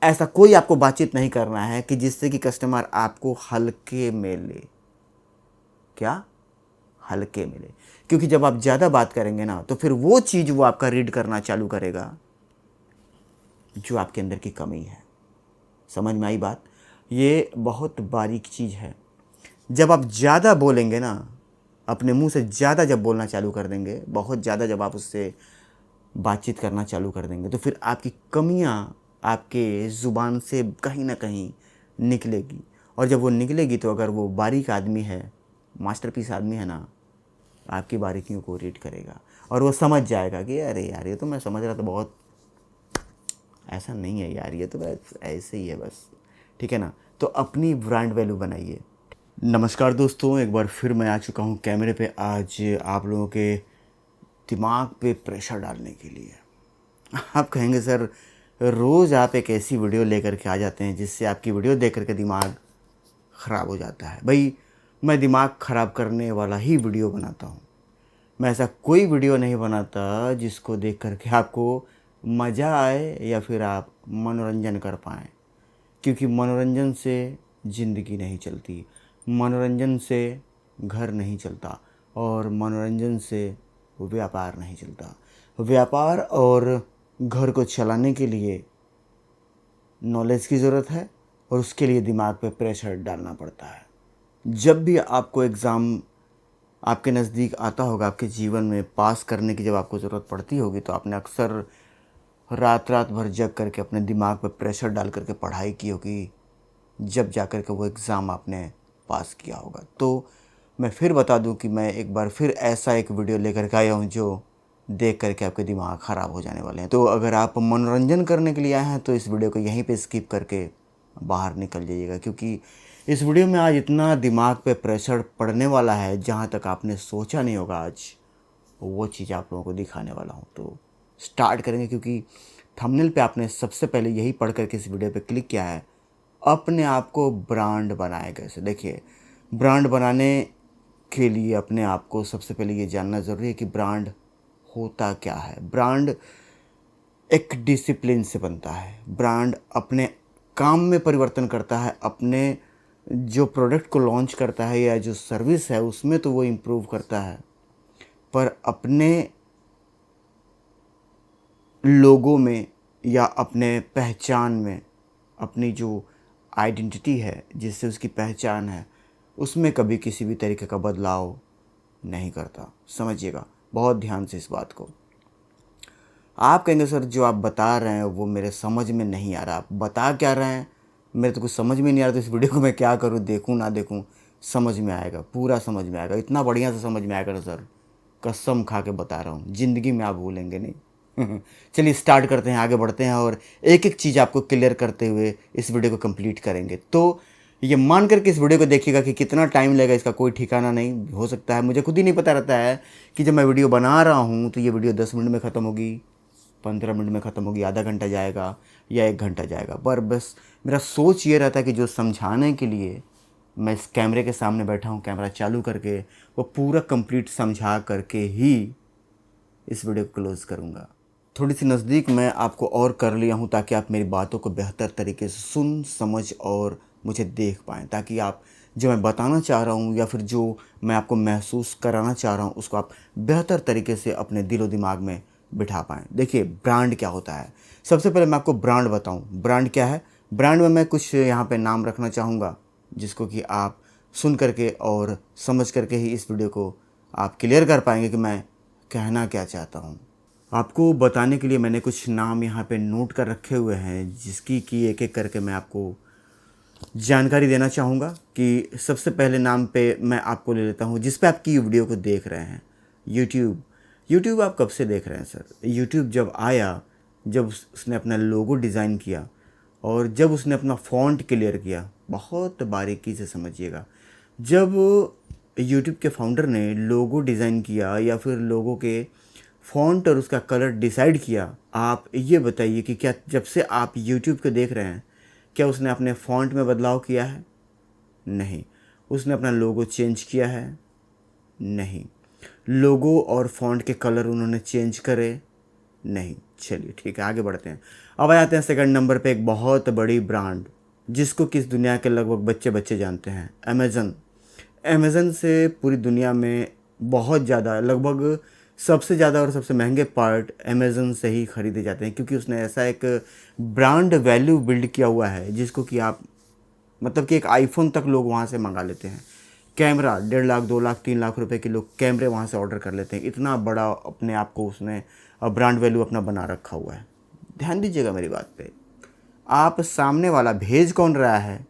ऐसा कोई आपको बातचीत नहीं करना है कि जिससे कि कस्टमर आपको हल्के में ले। क्या? हल्के में ले। क्योंकि जब आप ज़्यादा बात करेंगे ना तो फिर वो चीज़ वो आपका रीड करना चालू करेगा जो आपके अंदर की कमी है। समझ में आई बात? ये बहुत बारीक चीज़ है। जब आप ज़्यादा बोलेंगे ना, अपने मुंह से ज़्यादा जब बोलना चालू कर देंगे, बहुत ज़्यादा जब आप उससे बातचीत करना चालू कर देंगे तो फिर आपकी कमियां आपके ज़ुबान से कहीं ना कहीं निकलेगी। और जब वो निकलेगी तो अगर वो बारीक आदमी है, मास्टरपीस आदमी है ना, आपकी बारीकियों को रीड करेगा और वो समझ जाएगा कि अरे यार ये तो मैं समझ रहा था, बहुत ऐसा नहीं है यार, ये तो बस ऐसे ही है बस। ठीक है ना? तो अपनी ब्रांड वैल्यू बनाइए। नमस्कार दोस्तों, एक बार फिर मैं आ चुका हूँ कैमरे पे आज आप लोगों के दिमाग पे प्रेशर डालने के लिए। आप कहेंगे सर रोज़ आप एक ऐसी वीडियो लेकर के आ जाते हैं जिससे आपकी वीडियो देख करके दिमाग ख़राब हो जाता है। भाई मैं दिमाग ख़राब करने वाला ही वीडियो बनाता हूँ। मैं ऐसा कोई वीडियो नहीं बनाता जिसको देख करके आपको मज़ा आए या फिर आप मनोरंजन कर पाएँ। क्योंकि मनोरंजन से ज़िंदगी नहीं चलती, मनोरंजन से घर नहीं चलता और मनोरंजन से व्यापार नहीं चलता। व्यापार और घर को चलाने के लिए नॉलेज की ज़रूरत है और उसके लिए दिमाग पे प्रेशर डालना पड़ता है। जब भी आपको एग्ज़ाम आपके नज़दीक आता होगा, आपके जीवन में पास करने की जब आपको ज़रूरत पड़ती होगी तो आपने अक्सर रात रात भर जग करके अपने दिमाग पर प्रेशर डाल करके पढ़ाई की होगी, जब जा कर के वो एग्ज़ाम आपने पास किया होगा। तो मैं फिर बता दूं कि मैं एक बार फिर ऐसा एक वीडियो लेकर के आया हूं जो देख करके आपके दिमाग ख़राब हो जाने वाले हैं। तो अगर आप मनोरंजन करने के लिए आए हैं तो इस वीडियो को यहीं पे स्किप करके बाहर निकल जाइएगा, क्योंकि इस वीडियो में आज इतना दिमाग पे प्रेशर पड़ने वाला है जहाँ तक आपने सोचा नहीं होगा। आज वो चीज़ आप लोगों को दिखाने वाला हूँ। तो स्टार्ट करेंगे, क्योंकि थंबनेल पे आपने सबसे पहले यही पढ़ करके इस वीडियो पे क्लिक किया है, अपने आप को ब्रांड बनाए कैसे। देखिए, ब्रांड बनाने के लिए अपने आप को सबसे पहले ये जानना ज़रूरी है कि ब्रांड होता क्या है। ब्रांड एक डिसिप्लिन से बनता है। ब्रांड अपने काम में परिवर्तन करता है, अपने जो प्रोडक्ट को लॉन्च करता है या जो सर्विस है उसमें तो वो इम्प्रूव करता है, पर अपने लोगों में या अपने पहचान में, अपनी जो आइडेंटिटी है जिससे उसकी पहचान है, उसमें कभी किसी भी तरीके का बदलाव नहीं करता। समझिएगा बहुत ध्यान से इस बात को। आप कहेंगे सर जो आप बता रहे हैं वो मेरे समझ में नहीं आ रहा, आप बता क्या रहे हैं, मेरे तो कुछ समझ में नहीं आ रहा, तो इस वीडियो को मैं क्या करूं, देखूं ना देखूं? समझ में आएगा, पूरा समझ में आएगा, इतना बढ़िया से समझ में आएगा ना सर, कसम खा के बता रहा हूँ, ज़िंदगी में आप भूलेंगे नहीं। चलिए स्टार्ट करते हैं, आगे बढ़ते हैं और एक एक चीज़ आपको क्लियर करते हुए इस वीडियो को कंप्लीट करेंगे। तो ये मान करके इस वीडियो को देखिएगा कि कितना टाइम लगेगा इसका कोई ठिकाना नहीं हो सकता है। मुझे खुद ही नहीं पता रहता है कि जब मैं वीडियो बना रहा हूँ तो ये वीडियो 10 मिनट में ख़त्म होगी, 15 मिनट में ख़त्म होगी, आधा घंटा जाएगा या 1 घंटा जाएगा। पर बस मेरा सोच ये रहता है कि जो समझाने के लिए मैं इस कैमरे के सामने बैठा हूँ, कैमरा चालू करके वो पूरा कंप्लीट समझा करके ही इस वीडियो को क्लोज़ करूँगा। थोड़ी सी नज़दीक मैं आपको और कर लिया हूँ ताकि आप मेरी बातों को बेहतर तरीके से सुन समझ और मुझे देख पाएँ, ताकि आप जो मैं बताना चाह रहा हूँ या फिर जो मैं आपको महसूस कराना चाह रहा हूँ उसको आप बेहतर तरीके से अपने दिलो दिमाग में बिठा पाएँ। देखिए, ब्रांड क्या होता है, सबसे पहले मैं आपको ब्रांड बताऊँ। ब्रांड क्या है? ब्रांड में मैं कुछ यहाँ पे नाम रखना चाहूँगा जिसको कि आप सुन करके और समझ करके ही इस वीडियो को आप क्लियर कर पाएंगे कि मैं कहना क्या चाहता हूँ। आपको बताने के लिए मैंने कुछ नाम यहाँ पे नोट कर रखे हुए हैं जिसकी कि एक एक करके मैं आपको जानकारी देना चाहूँगा। कि सबसे पहले नाम पे मैं आपको ले लेता हूँ जिस पे आपकी वीडियो को देख रहे हैं, यूट्यूब। यूट्यूब आप कब से देख रहे हैं सर? यूट्यूब जब आया, जब उसने अपना लोगो डिज़ाइन किया और जब उसने अपना फ़ॉन्ट क्लियर किया, बहुत बारीकी से समझिएगा। जब यूट्यूब के फाउंडर ने लोगो डिज़ाइन किया या फिर लोगो के फ़ॉन्ट और उसका कलर डिसाइड किया, आप ये बताइए कि क्या जब से आप यूट्यूब को देख रहे हैं क्या उसने अपने फ़ॉन्ट में बदलाव किया है? नहीं। उसने अपना लोगो चेंज किया है? नहीं। लोगो और फ़ॉन्ट के कलर उन्होंने चेंज करे? नहीं। चलिए ठीक है, आगे बढ़ते हैं। अब आ जाते हैं सेकंड नंबर पे, एक बहुत बड़ी ब्रांड जिसको किस दुनिया के लगभग बच्चे बच्चे जानते हैं, अमेज़न। अमेज़न से पूरी दुनिया में बहुत ज़्यादा, लगभग सबसे ज़्यादा और सबसे महंगे पार्ट अमेज़न से ही ख़रीदे जाते हैं, क्योंकि उसने ऐसा एक ब्रांड वैल्यू बिल्ड किया हुआ है जिसको कि आप मतलब कि एक आईफोन तक लोग वहाँ से मंगा लेते हैं। कैमरा 1.5 लाख 2 लाख 3 लाख रुपए के लोग कैमरे वहाँ से ऑर्डर कर लेते हैं। इतना बड़ा अपने आप को उसने ब्रांड वैल्यू अपना बना रखा हुआ है। ध्यान दीजिएगा मेरी बात पे, आप सामने वाला भेज कौन रहा है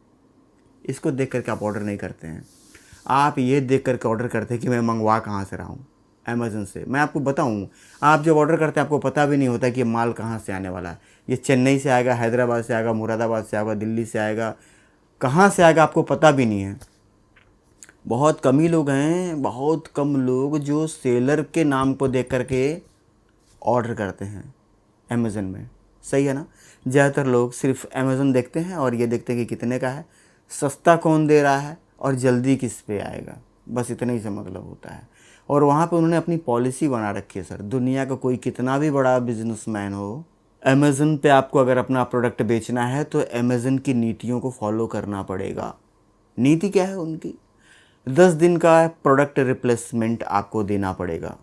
इसको देख करके आप ऑर्डर नहीं करते हैं, आप ये देख करके ऑर्डर करते हैं कि मैं मंगवा कहाँ से रहा हूँ, अमेज़न से। मैं आपको बताऊँ, आप जब ऑर्डर करते हैं आपको पता भी नहीं होता कि ये माल कहाँ से आने वाला है। ये चेन्नई से आएगा, हैदराबाद से आएगा, मुरादाबाद से आएगा, दिल्ली से आएगा, कहाँ से आएगा आपको पता भी नहीं है। बहुत कम ही लोग हैं, बहुत कम लोग जो सेलर के नाम को देख करके ऑर्डर करते हैं अमेज़न में, सही है ना। ज़्यादातर लोग सिर्फ अमेज़न देखते हैं और ये देखते हैं कि कितने का है, सस्ता कौन दे रहा है और जल्दी किस पे आएगा, बस इतने ही से मतलब होता है। और वहाँ पे उन्होंने अपनी पॉलिसी बना रखी है सर, दुनिया का कोई कितना भी बड़ा बिजनेसमैन हो, अमेज़न पे आपको अगर अपना प्रोडक्ट बेचना है तो अमेज़न की नीतियों को फॉलो करना पड़ेगा। नीति क्या है उनकी, 10 दिन का प्रोडक्ट रिप्लेसमेंट आपको देना पड़ेगा।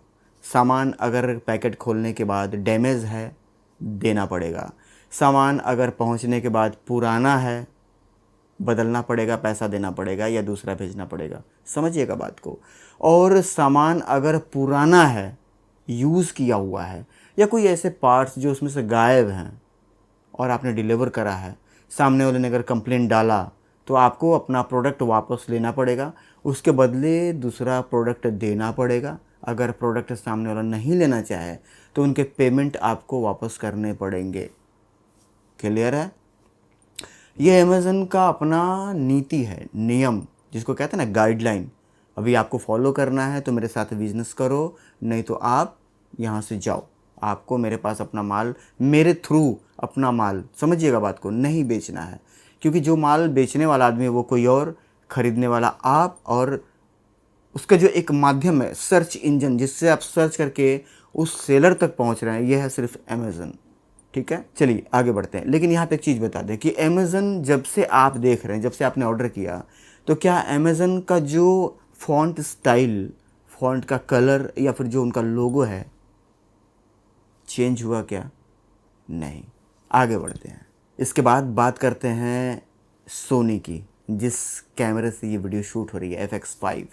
सामान अगर पैकेट खोलने के बाद डैमेज है देना पड़ेगा। सामान अगर पहुंचने के बाद पुराना है बदलना पड़ेगा, पैसा देना पड़ेगा या दूसरा भेजना पड़ेगा, समझिएगा बात को। और सामान अगर पुराना है, यूज़ किया हुआ है, या कोई ऐसे पार्ट्स जो उसमें से गायब हैं और आपने डिलीवर करा है, सामने वाले ने अगर कंप्लेंट डाला तो आपको अपना प्रोडक्ट वापस लेना पड़ेगा, उसके बदले दूसरा प्रोडक्ट देना पड़ेगा। अगर प्रोडक्ट सामने वाला नहीं लेना चाहे तो उनके पेमेंट आपको वापस करने पड़ेंगे। क्लियर है। ये अमेज़न का अपना नीति है, नियम जिसको कहते हैं ना गाइडलाइन। अभी आपको फॉलो करना है तो मेरे साथ बिजनेस करो, नहीं तो आप यहाँ से जाओ। आपको मेरे पास अपना माल, मेरे थ्रू अपना माल, समझिएगा बात को, नहीं बेचना है। क्योंकि जो माल बेचने वाला आदमी है वो कोई और, खरीदने वाला आप, और उसका जो एक माध्यम है सर्च इंजन जिससे आप सर्च करके उस सेलर तक पहुंच रहे हैं, यह है सिर्फ अमेज़न। ठीक है, चलिए आगे बढ़ते हैं। लेकिन यहाँ पे एक चीज़ बता दें कि अमेज़न जब से आप देख रहे हैं, जब से आपने ऑर्डर किया, तो क्या अमेज़न का जो फ़ॉन्ट स्टाइल, फ़ॉन्ट का कलर या फिर जो उनका लोगो है चेंज हुआ क्या? नहीं। आगे बढ़ते हैं। इसके बाद बात करते हैं सोनी की, जिस कैमरे से ये वीडियो शूट हो रही है, FX5।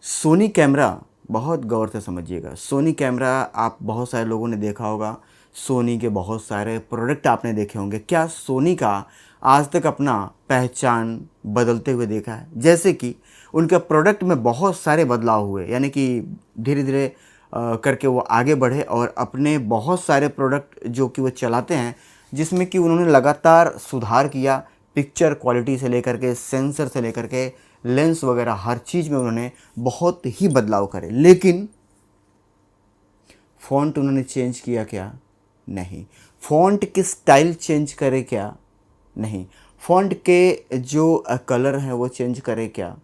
सोनी कैमरा बहुत गौर से समझिएगा। सोनी कैमरा आप बहुत सारे लोगों ने देखा होगा, सोनी के बहुत सारे प्रोडक्ट आपने देखे होंगे। क्या सोनी का आज तक अपना पहचान बदलते हुए देखा है? जैसे कि उनके प्रोडक्ट में बहुत सारे बदलाव हुए, यानी कि धीरे धीरे करके वो आगे बढ़े और अपने बहुत सारे प्रोडक्ट जो कि वो चलाते हैं, जिसमें कि उन्होंने लगातार सुधार किया, पिक्चर क्वालिटी से लेकर के, सेंसर से लेकर के, लेंस वगैरह हर चीज़ में उन्होंने बहुत ही बदलाव करे। लेकिन फ़ॉन्ट उन्होंने चेंज किया क्या? नहीं। फ़ॉन्ट की स्टाइल चेंज करे क्या? नहीं। फ़ॉन्ट के जो कलर हैं वो चेंज करे क्या?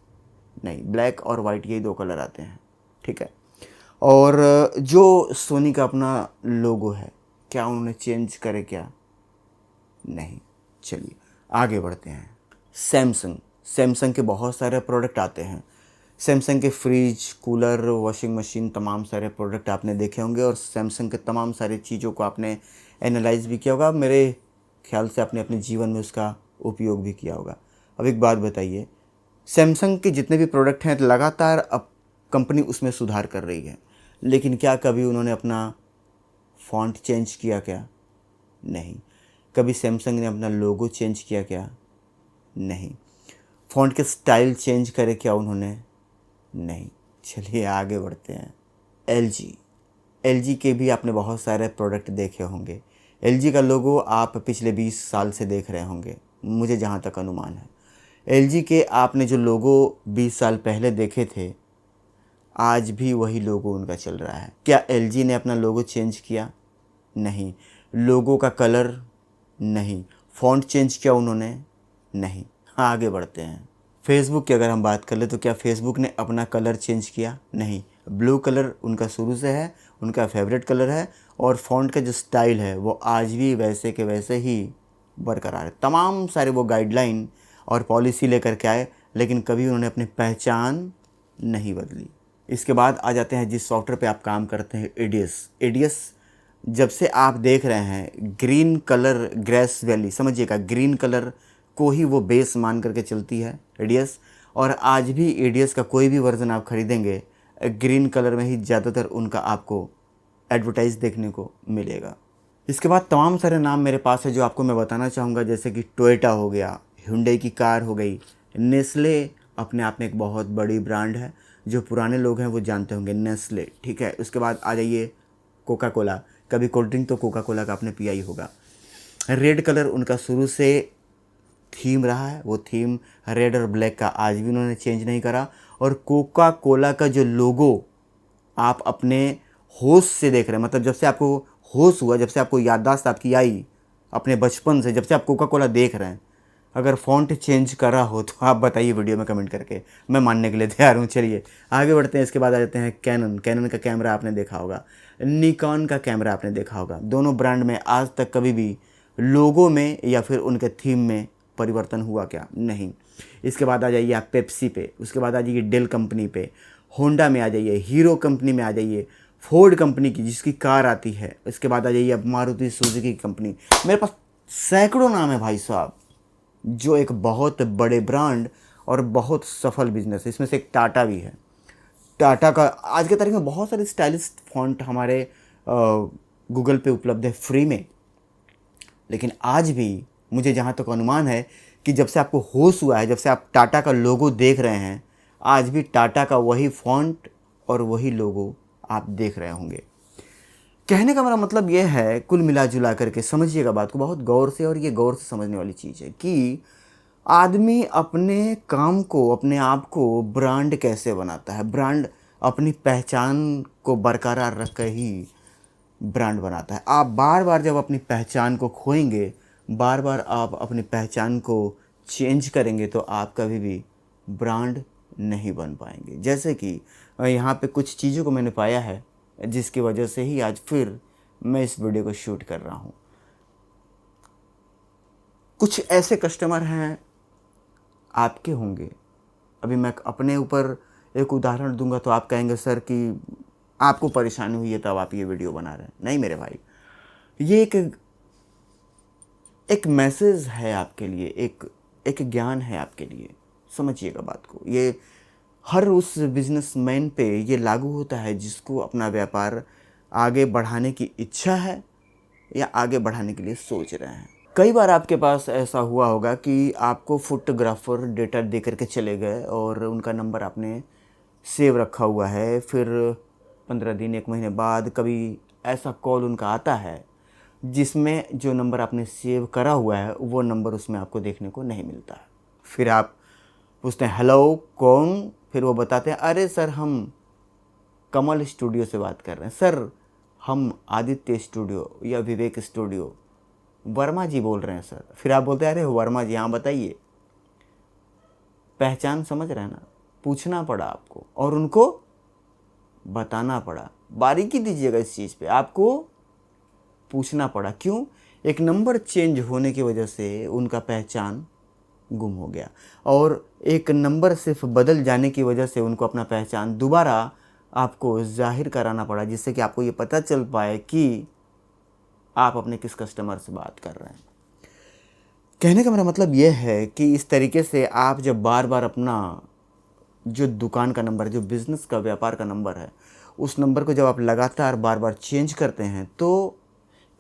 नहीं। ब्लैक और वाइट यही 2 कलर आते हैं, ठीक है। और जो सोनी का अपना लोगो है, क्या उन्होंने चेंज करे क्या? नहीं। चलिए आगे बढ़ते हैं। सैमसंग के बहुत सारे प्रोडक्ट आते हैं। सैमसंग के फ्रिज, कूलर, वॉशिंग मशीन, तमाम सारे प्रोडक्ट आपने देखे होंगे और सैमसंग के तमाम सारी चीज़ों को आपने एनालाइज भी किया होगा। मेरे ख्याल से आपने अपने जीवन में उसका उपयोग भी किया होगा। अब एक बात बताइए, सैमसंग के जितने भी प्रोडक्ट हैं लगातार अब कंपनी उसमें सुधार कर रही है, लेकिन क्या कभी उन्होंने अपना फ़ॉन्ट चेंज किया क्या? नहीं। कभी सैमसंग ने अपना लोगो चेंज किया क्या? नहीं। फ़ॉन्ट के स्टाइल चेंज करे क्या उन्होंने? नहीं। चलिए आगे बढ़ते हैं। एलजी के भी आपने बहुत सारे प्रोडक्ट देखे होंगे। एलजी का लोगो आप पिछले 20 साल से देख रहे होंगे, मुझे जहाँ तक अनुमान है। एलजी के आपने जो लोगो 20 साल पहले देखे थे, आज भी वही लोगो उनका चल रहा है। क्या एलजी ने अपना लोगो चेंज किया? नहीं। लोगो का कलर? नहीं। फ़ॉन्ट चेंज किया उन्होंने? नहीं। आगे बढ़ते हैं। फेसबुक की अगर हम बात कर ले तो क्या फेसबुक ने अपना कलर चेंज किया? नहीं। ब्लू कलर उनका शुरू से है, उनका फेवरेट कलर है, और फ़ॉन्ट का जो स्टाइल है वो आज भी वैसे के वैसे ही बरकरार है। तमाम सारे वो गाइडलाइन और पॉलिसी लेकर के आए, लेकिन कभी उन्होंने अपनी पहचान नहीं बदली। इसके बाद आ जाते हैं जिस सॉफ्टवेयर पे आप काम करते हैं, एडीएस। जब से आप देख रहे हैं ग्रीन कलर ग्रेस वैली, समझिएगा ग्रीन कलर को ही वो बेस मान करके चलती है एडीएस, और आज भी एडीएस का कोई भी वर्ज़न आप खरीदेंगे ग्रीन कलर में ही ज़्यादातर उनका आपको एडवर्टाइज देखने को मिलेगा। इसके बाद तमाम सारे नाम मेरे पास है जो आपको मैं बताना चाहूँगा, जैसे कि टोयोटा हो गया, हुंडई की कार हो गई, नेस्ले अपने आप में एक बहुत बड़ी ब्रांड है, जो पुराने लोग हैं वो जानते होंगे नेस्ले, ठीक है। उसके बाद आ जाइए कोका कोला, कभी कोल्ड ड्रिंक तो कोका कोला का आपने पिया ही होगा। रेड कलर उनका शुरू से थीम रहा है, वो थीम रेड और ब्लैक का आज भी उन्होंने चेंज नहीं करा। और कोका कोला का जो लोगो आप अपने होश से देख रहे हैं, मतलब जब से आपको होश हुआ, जब से आपको याददाश्त आपकी आई अपने बचपन से, जब से आप कोका कोला देख रहे हैं, अगर फ़ॉन्ट चेंज करा हो तो आप बताइए वीडियो में कमेंट करके, मैं मानने के लिए तैयार हूँ। चलिए आगे बढ़ते हैं। इसके बाद आ जाते हैं कैनन का कैमरा आपने देखा होगा, निकॉन का कैमरा आपने देखा होगा। दोनों ब्रांड में आज तक कभी भी लोगो में या फिर उनके थीम में परिवर्तन हुआ क्या? नहीं। इसके बाद आ जाइए आप पेप्सी पे, उसके बाद आ जाइए डेल कंपनी पे, होंडा में आ जाइए, हीरो कंपनी में आ जाइए, फोर्ड कंपनी की जिसकी कार आती है। इसके बाद आ जाइए अब मारुति सुजुकी कंपनी। मेरे पास सैकड़ों नाम है भाई साहब, जो एक बहुत बड़े ब्रांड और बहुत सफल बिजनेस है। इसमें से एक टाटा भी है। टाटा का आज के तारीख में बहुत सारे स्टाइलिश फॉन्ट हमारे गूगल पे उपलब्ध है फ्री में, लेकिन आज भी मुझे जहाँ तक अनुमान है कि जब से आपको होश हुआ है, जब से आप टाटा का लोगो देख रहे हैं, आज भी टाटा का वही फॉन्ट और वही लोगो आप देख रहे होंगे। कहने का मेरा मतलब ये है, कुल मिला जुला करके समझिएगा बात को बहुत गौर से, और ये गौर से समझने वाली चीज़ है कि आदमी अपने काम को, अपने आप को ब्रांड कैसे बनाता है। ब्रांड अपनी पहचान को बरकरार रख कर ही ब्रांड बनाता है। आप बार बार जब अपनी पहचान को खोएंगे, बार बार आप अपनी पहचान को चेंज करेंगे, तो आप कभी भी ब्रांड नहीं बन पाएंगे। जैसे कि यहाँ पे कुछ चीज़ों को मैंने पाया है, जिसकी वजह से ही आज फिर मैं इस वीडियो को शूट कर रहा हूँ। कुछ ऐसे कस्टमर हैं, आपके होंगे, अभी मैं अपने ऊपर एक उदाहरण दूंगा तो आप कहेंगे सर कि आपको परेशानी हुई है तब आप ये वीडियो बना रहे हैं। नहीं मेरे भाई, ये एक मैसेज है आपके लिए, एक ज्ञान है आपके लिए। समझिएगा बात को। ये हर उस बिजनेसमैन पे ये लागू होता है जिसको अपना व्यापार आगे बढ़ाने की इच्छा है या आगे बढ़ाने के लिए सोच रहे हैं। कई बार आपके पास ऐसा हुआ होगा कि आपको फोटोग्राफर डेटा दे करके चले गए और उनका नंबर आपने सेव रखा हुआ है, फिर 15 दिन 1 महीने बाद कभी ऐसा कॉल उनका आता है जिसमें जो नंबर आपने सेव करा हुआ है वो नंबर उसमें आपको देखने को नहीं मिलता है। फिर आप पूछते हैं हेलो कौन, फिर वो बताते हैं अरे सर हम कमल स्टूडियो से बात कर रहे हैं, सर हम आदित्य स्टूडियो या विवेक स्टूडियो, वर्मा जी बोल रहे हैं सर। फिर आप बोलते हैं अरे वर्मा जी हाँ बताइए। पहचान समझ रहे हैं ना? पूछना पड़ा आपको और उनको बताना पड़ा। बारीकी दीजिएगा इस चीज़ पे, आपको पूछना पड़ा। क्यों? एक नंबर चेंज होने की वजह से उनका पहचान गुम हो गया, और एक नंबर सिर्फ बदल जाने की वजह से उनको अपना पहचान दोबारा आपको जाहिर कराना पड़ा, जिससे कि आपको ये पता चल पाए कि आप अपने किस कस्टमर से बात कर रहे हैं। कहने का मेरा मतलब यह है कि इस तरीके से आप जब बार बार अपना जो दुकान का नंबर, जो बिज़नेस का व्यापार का नंबर है, उस नंबर को जब आप लगातार बार बार चेंज करते हैं, तो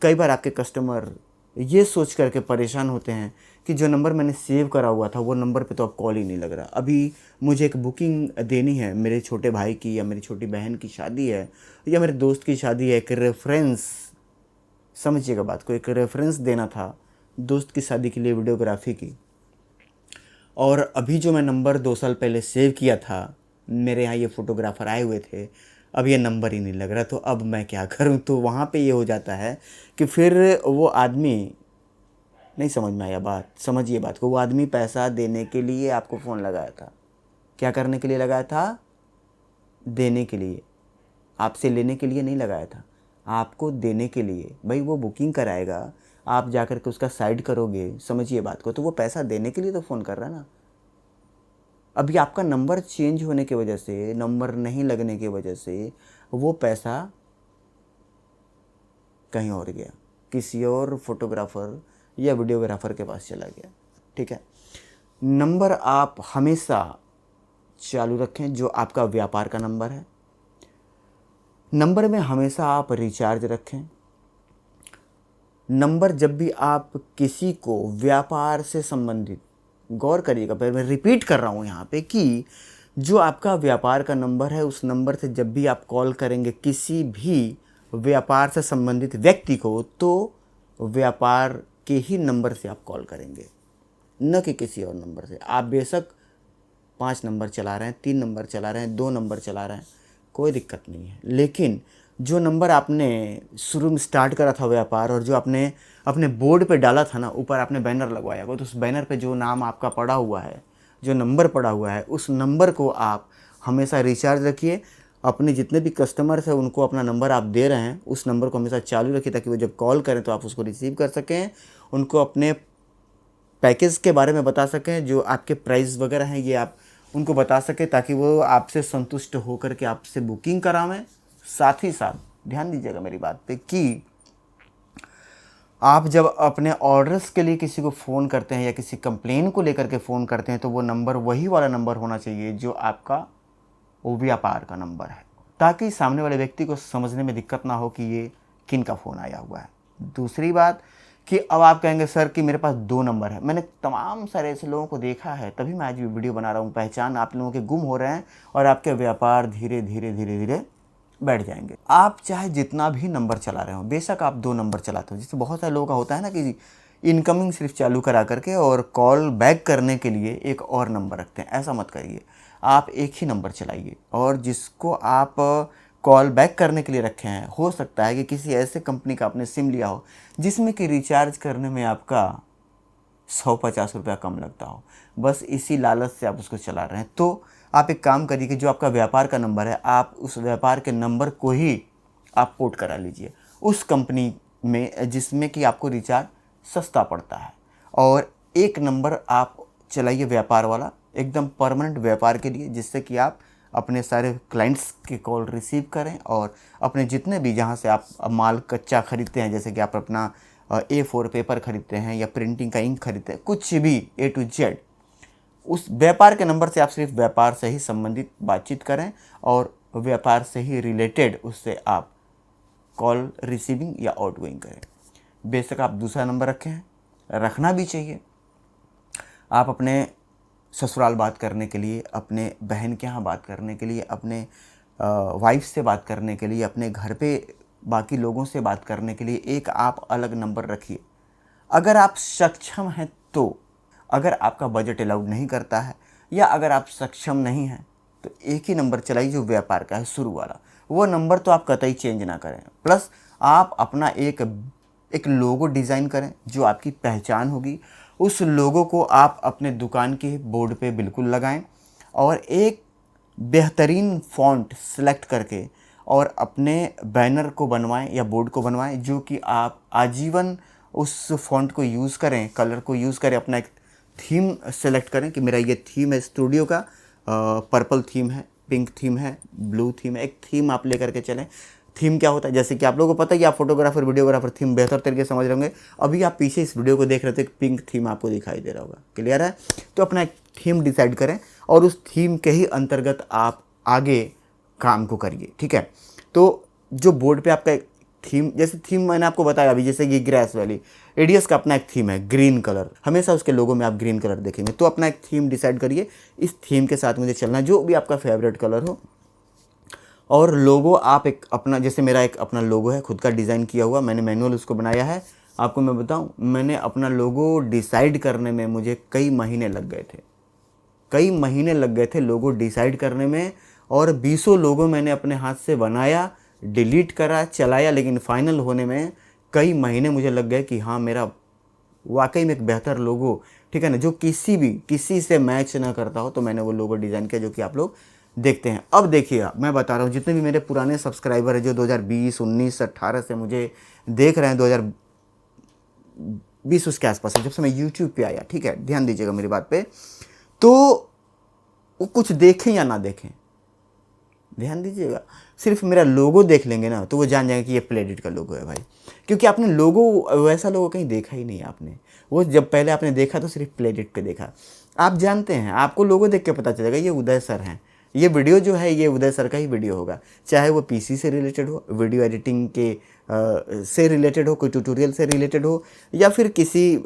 कई बार आपके कस्टमर ये सोच करके परेशान होते हैं कि जो नंबर मैंने सेव करा हुआ था वो नंबर पे तो अब कॉल ही नहीं लग रहा। अभी मुझे एक बुकिंग देनी है, मेरे छोटे भाई की या मेरी छोटी बहन की शादी है या मेरे दोस्त की शादी है, एक रेफरेंस, समझिएगा बात को, एक रेफरेंस देना था दोस्त की शादी के लिए वीडियोग्राफी की, और अभी जो मैं नंबर 2 साल पहले सेव किया था, मेरे यहाँ ये फ़ोटोग्राफ़र आए हुए थे, अब ये नंबर ही नहीं लग रहा, तो अब मैं क्या करूँ? तो वहाँ पे ये हो जाता है कि फिर वो आदमी, नहीं समझ में आया बात, समझिए बात को, वो आदमी पैसा देने के लिए आपको फ़ोन लगाया था। क्या करने के लिए लगाया था? देने के लिए। आपसे लेने के लिए नहीं लगाया था, आपको देने के लिए। भाई वो बुकिंग कराएगा, आप जा कर के उसका साइड करोगे, समझिए बात को, तो वो पैसा देने के लिए तो फ़ोन कर रहा है ना। अभी आपका नंबर चेंज होने की वजह से, नंबर नहीं लगने की वजह से वो पैसा कहीं और गया, किसी और फोटोग्राफर या वीडियोग्राफर के पास चला गया। ठीक है, नंबर आप हमेशा चालू रखें जो आपका व्यापार का नंबर है। नंबर में हमेशा आप रिचार्ज रखें। नंबर जब भी आप किसी को व्यापार से संबंधित, गौर करिएगा, पर मैं रिपीट कर रहा हूँ यहाँ पे कि जो आपका व्यापार का नंबर है, उस नंबर से जब भी आप कॉल करेंगे किसी भी व्यापार से संबंधित व्यक्ति को, तो व्यापार के ही नंबर से आप कॉल करेंगे, न कि किसी और नंबर से। आप बेशक 5 नंबर चला रहे हैं, 3 नंबर चला रहे हैं, 2 नंबर चला रहे हैं, कोई दिक्कत नहीं है, लेकिन जो नंबर आपने शुरू में स्टार्ट करा था व्यापार, और जो आपने अपने बोर्ड पे डाला था ना, ऊपर आपने बैनर लगवाया हुआ, तो उस बैनर पे जो नाम आपका पड़ा हुआ है, जो नंबर पड़ा हुआ है, उस नंबर को आप हमेशा रिचार्ज रखिए। अपने जितने भी कस्टमर्स हैं उनको अपना नंबर आप दे रहे हैं, उस नंबर को हमेशा चालू रखिए, ताकि वो जब कॉल करें तो आप उसको रिसीव कर सकें, उनको अपने पैकेज के बारे में बता सकें, जो आपके प्राइस वगैरह हैं ये आप उनको बता सकें, ताकि वो आपसे संतुष्ट होकर के आपसे बुकिंग करावें। साथ ही साथ ध्यान दीजिएगा मेरी बात पे कि आप जब अपने ऑर्डर्स के लिए किसी को फ़ोन करते हैं या किसी कंप्लेन को लेकर के फ़ोन करते हैं, तो वो नंबर वही वाला नंबर होना चाहिए जो आपका वो व्यापार का नंबर है, ताकि सामने वाले व्यक्ति को समझने में दिक्कत ना हो कि ये किन का फ़ोन आया हुआ है। दूसरी बात कि अब आप कहेंगे सर कि मेरे पास 2 नंबर है। मैंने तमाम सारे ऐसे लोगों को देखा है, तभी मैं आज भी वीडियो बना रहा हूँ। पहचान आप लोगों के गुम हो रहे हैं और आपके व्यापार धीरे धीरे धीरे धीरे बैठ जाएंगे। आप चाहे जितना भी नंबर चला रहे हो, बेशक आप 2 नंबर चलाते हो, जिससे बहुत सारे लोगों का होता है ना कि इनकमिंग सिर्फ चालू करा करके और कॉल बैक करने के लिए एक और नंबर रखते हैं। ऐसा मत करिए, आप एक ही नंबर चलाइए, और जिसको आप कॉल बैक करने के लिए रखे हैं, हो सकता है कि किसी ऐसे कंपनी का आपने सिम लिया हो जिसमें कि रिचार्ज करने में आपका 150 रुपया कम लगता हो, बस इसी लालच से आप उसको चला रहे हैं। तो आप एक काम करिए कि जो आपका व्यापार का नंबर है, आप उस व्यापार के नंबर को ही आप पोर्ट करा लीजिए उस कंपनी में जिसमें कि आपको रिचार्ज सस्ता पड़ता है, और एक नंबर आप चलाइए व्यापार वाला, एकदम परमानेंट व्यापार के लिए, जिससे कि आप अपने सारे क्लाइंट्स के कॉल रिसीव करें, और अपने जितने भी जहाँ से आप माल कच्चा खरीदते हैं, जैसे कि आप अपना A4 पेपर खरीदते हैं या प्रिंटिंग का इंक खरीदते हैं, कुछ भी A to Z, उस व्यापार के नंबर से आप सिर्फ व्यापार से ही संबंधित बातचीत करें, और व्यापार से ही रिलेटेड उससे आप कॉल रिसीविंग या आउटगोइंग करें। बेशक आप दूसरा नंबर रखें हैं, रखना भी चाहिए। आप अपने ससुराल बात करने के लिए, अपने बहन के यहाँ बात करने के लिए, अपने वाइफ से बात करने के लिए, अपने घर पे बाकी लोगों से बात करने के लिए एक आप अलग नंबर रखिए। अगर आप सक्षम हैं तो, अगर आपका बजट अलाउड नहीं करता है या अगर आप सक्षम नहीं हैं, तो एक ही नंबर चलाइए जो व्यापार का है, शुरू वाला। वो नंबर तो आप कतई चेंज ना करें। प्लस आप अपना एक लोगो डिज़ाइन करें जो आपकी पहचान होगी। उस लोगो को आप अपने दुकान के बोर्ड पे बिल्कुल लगाएं, और एक बेहतरीन फ़ॉन्ट सेलेक्ट करके और अपने बैनर को बनवाएं या बोर्ड को बनवाएं, जो कि आप आजीवन उस फ़ॉन्ट को यूज़ करें, कलर को यूज़ करें। अपना एक थीम सेलेक्ट करें कि मेरा ये थीम है स्टूडियो का, पर्पल थीम है, पिंक थीम है, ब्लू थीम है। एक थीम आप लेकर के चलें। थीम क्या होता है, जैसे कि आप लोगों को पता है कि आप फोटोग्राफर वीडियोग्राफर थीम बेहतर तरीके से समझ रहे होंगे। अभी आप पीछे इस वीडियो को देख रहे थे, पिंक थीम आपको दिखाई दे रहा होगा, क्लियर है। तो अपना एक थीम डिसाइड करें और उस थीम के ही अंतर्गत आप आगे काम को करिए, ठीक है। तो जो बोर्ड पे आपका एक थीम, जैसे थीम मैंने आपको बताया अभी, जैसे ये ग्रास वैली एडीएस का अपना एक थीम है, ग्रीन कलर, हमेशा उसके लोगों में आप ग्रीन कलर देखेंगे। तो अपना एक थीम डिसाइड करिए, इस थीम के साथ मुझे चलना है, जो भी आपका फेवरेट कलर हो। और लोगो आप एक अपना, जैसे मेरा एक अपना लोगो है खुद का डिज़ाइन किया हुआ, मैंने मैनुअल उसको बनाया है। आपको मैं बताऊं, मैंने अपना लोगो डिसाइड करने में मुझे कई महीने लग गए थे, कई महीने लग गए थे लोगो डिसाइड करने में, और 20 लोगो मैंने अपने हाथ से बनाया, डिलीट करा, चलाया, लेकिन फाइनल होने में कई महीने मुझे लग गए कि हाँ मेरा वाकई में एक बेहतर लोगो, ठीक है ना, जो किसी से मैच ना करता हो। तो मैंने वो लोगो डिज़ाइन किया जो कि आप लोग देखते हैं। अब देखिए मैं बता रहा हूँ, जितने भी मेरे पुराने सब्सक्राइबर हैं जो 2020, 19, 18 से मुझे देख रहे हैं, 2020 उसके आसपास है जब से मैं यूट्यूब पे आया, ठीक है, ध्यान दीजिएगा मेरी बात पे। तो वो कुछ देखें या ना देखें, ध्यान दीजिएगा, सिर्फ मेरा लोगो देख लेंगे ना तो वो जान जाएंगे कि ये प्लेडिट का लोगो है भाई। क्योंकि आपने लोगो, वैसा लोगो कहीं देखा ही नहीं आपने। वो जब पहले आपने देखा तो सिर्फ प्लेडिट पे देखा। आप जानते हैं, आपको लोगो देख के पता चलेगा ये उदय सर हैं। ये वीडियो जो है ये उदय सर का ही वीडियो होगा, चाहे वो पीसी से रिलेटेड हो, वीडियो एडिटिंग के से रिलेटेड हो, कोई ट्यूटोरियल से रिलेटेड हो, या फिर किसी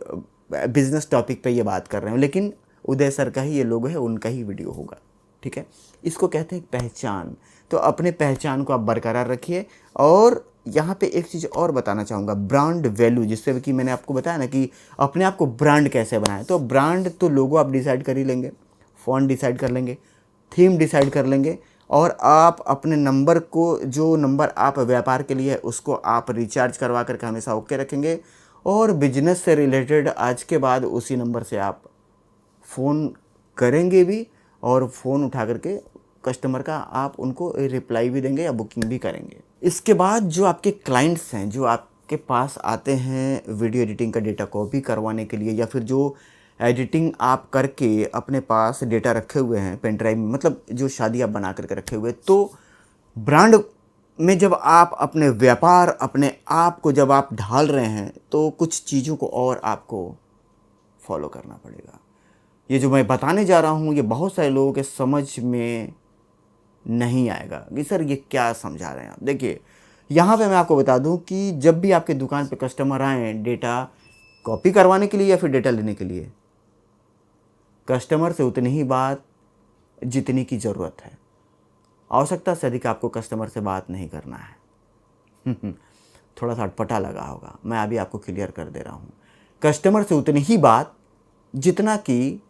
बिजनेस टॉपिक पे ये बात कर रहे हो, लेकिन उदय सर का ही ये लोगो है, उनका ही वीडियो होगा, ठीक है। इसको कहते हैं पहचान। तो अपने पहचान को आप बरकरार रखिए। और यहाँ पे एक चीज़ और बताना चाहूँगा, ब्रांड वैल्यू, जिससे कि मैंने आपको बताया ना कि अपने आप को ब्रांड कैसे बनाएं। तो ब्रांड तो लोगो आप डिसाइड कर ही लेंगे, फ़ॉन्ट डिसाइड कर लेंगे, थीम डिसाइड कर लेंगे, और आप अपने नंबर को, जो नंबर आप व्यापार के लिए है उसको आप रिचार्ज करवा करके हमेशा ओके रखेंगे। और बिजनेस से रिलेटेड आज के बाद उसी नंबर से आप फ़ोन करेंगे भी, और फ़ोन उठा करके कस्टमर का आप उनको रिप्लाई भी देंगे या बुकिंग भी करेंगे। इसके बाद जो आपके क्लाइंट्स हैं, जो आपके पास आते हैं वीडियो एडिटिंग का डेटा कॉपी करवाने के लिए, या फिर जो एडिटिंग आप करके अपने पास डेटा रखे हुए हैं पेन ड्राइव में, मतलब जो शादी आप बना करके रखे हुए, तो ब्रांड में जब आप अपने व्यापार, अपने आप को जब आप ढाल रहे हैं, तो कुछ चीज़ों को और आपको फॉलो करना पड़ेगा। ये जो मैं बताने जा रहा हूँ ये बहुत सारे लोगों के समझ में नहीं आएगा कि सर ये क्या समझा रहे हैं आप। देखिए यहाँ पे मैं आपको बता दूँ कि जब भी आपके दुकान पे कस्टमर आए डेटा कॉपी करवाने के लिए या फिर डेटा लेने के लिए, कस्टमर से उतनी ही बात जितनी की ज़रूरत है। आवश्यकता से अधिक आपको कस्टमर से बात नहीं करना है। थोड़ा सा अटपटा लगा होगा, मैं अभी आपको क्लियर कर दे रहा हूँ। कस्टमर से उतनी ही बात जितना की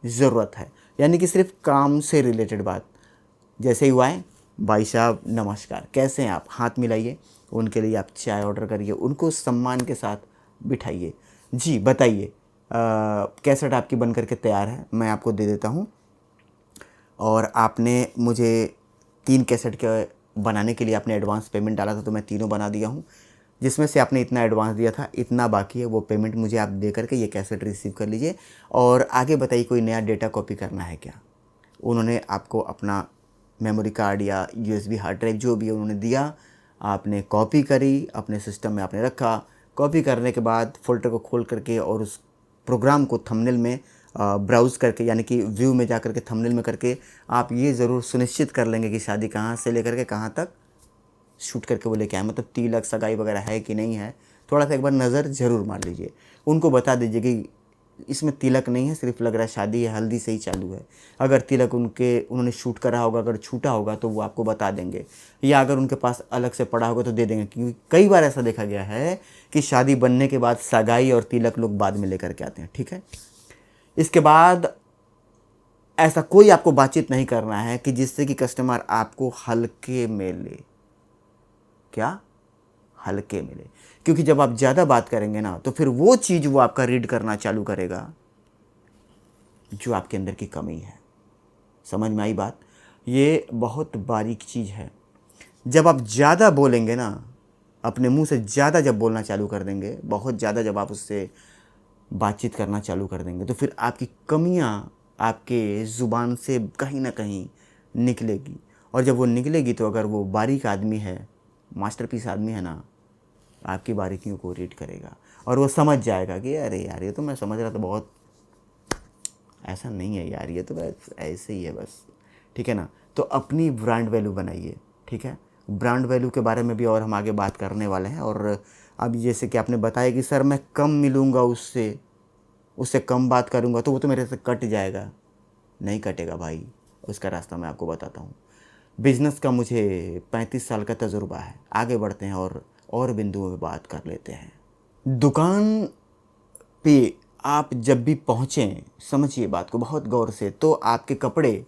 ज़रूरत है, यानी कि सिर्फ काम से रिलेटेड बात। जैसे ही हुआ है, भाई साहब नमस्कार, कैसे हैं आप, हाथ मिलाइए, उनके लिए आप चाय ऑर्डर करिए, उनको सम्मान के साथ बिठाइए, जी बताइए कैसेट आपकी बन करके तैयार है, मैं आपको दे देता हूँ। और आपने मुझे 3 कैसेट के बनाने के लिए आपने एडवांस पेमेंट डाला था, तो मैं तीनों बना दिया हूँ। जिसमें से आपने इतना एडवांस दिया था, इतना बाकी है, वो पेमेंट मुझे आप दे करके ये कैसेट रिसीव कर लीजिए। और आगे बताइए कोई नया डेटा कॉपी करना है क्या। उन्होंने आपको अपना मेमोरी कार्ड या यूएसबी हार्ड ड्राइव जो भी उन्होंने दिया, आपने कॉपी करी, अपने सिस्टम में आपने रखा। कॉपी करने के बाद फ़ोल्डर को खोल करके और उस प्रोग्राम को थंबनेल में ब्राउज़ करके, यानी कि व्यू में जा करके थंबनेल में करके आप ये ज़रूर सुनिश्चित कर लेंगे कि शादी कहाँ से लेकर के कहाँ तक शूट करके वो लेके आए, मतलब तिलक सगाई वगैरह है कि नहीं है, थोड़ा सा एक बार नज़र ज़रूर मार लीजिए। उनको बता दीजिए कि इसमें तिलक नहीं है, सिर्फ लग रहा है शादी है, हल्दी से ही चालू है। अगर तिलक उन्होंने शूट करा होगा, अगर छूटा होगा तो वो आपको बता देंगे, या अगर उनके पास अलग से पड़ा होगा तो दे देंगे। क्योंकि कई बार ऐसा देखा गया है कि शादी बनने के बाद सगाई और तिलक लोग बाद में लेकर के आते हैं, ठीक है। इसके बाद ऐसा कोई आपको बातचीत नहीं करना है कि जिससे कि कस्टमर आपको हल्के में ले, क्या हल्के मिले। क्योंकि जब आप ज़्यादा बात करेंगे ना तो फिर वो चीज़ वो आपका रीड करना चालू करेगा जो आपके अंदर की कमी है। समझ में आई बात। ये बहुत बारीक चीज़ है। जब आप ज़्यादा बोलेंगे ना, अपने मुंह से ज़्यादा जब बोलना चालू कर देंगे, बहुत ज़्यादा जब आप उससे बातचीत करना चालू कर देंगे, तो फिर आपकी कमियां आपके ज़ुबान से कहीं ना कहीं निकलेगी। और जब वो निकलेगी तो अगर वो बारीक आदमी है, मास्टरपीस आदमी है ना, आपकी बारीकियों को रीड करेगा और वो समझ जाएगा कि अरे यार ये तो मैं समझ रहा था, बहुत ऐसा नहीं है यार, ये तो बस ऐसे ही है बस, ठीक है ना। तो अपनी ब्रांड वैल्यू बनाइए, ठीक है। ब्रांड वैल्यू के बारे में भी और हम आगे बात करने वाले हैं। और अब जैसे कि आपने बताया कि सर मैं कम मिलूँगा, उससे कम बात करूँगा तो वो तो मेरे से कट जाएगा। नहीं कटेगा भाई, उसका रास्ता मैं आपको बताता हूँ। बिज़नेस का मुझे 35 साल का तजुर्बा है। आगे बढ़ते हैं और बिंदुओं पे बात कर लेते हैं। दुकान पे आप जब भी पहुँचें, समझिए बात को बहुत गौर से, तो आपके कपड़े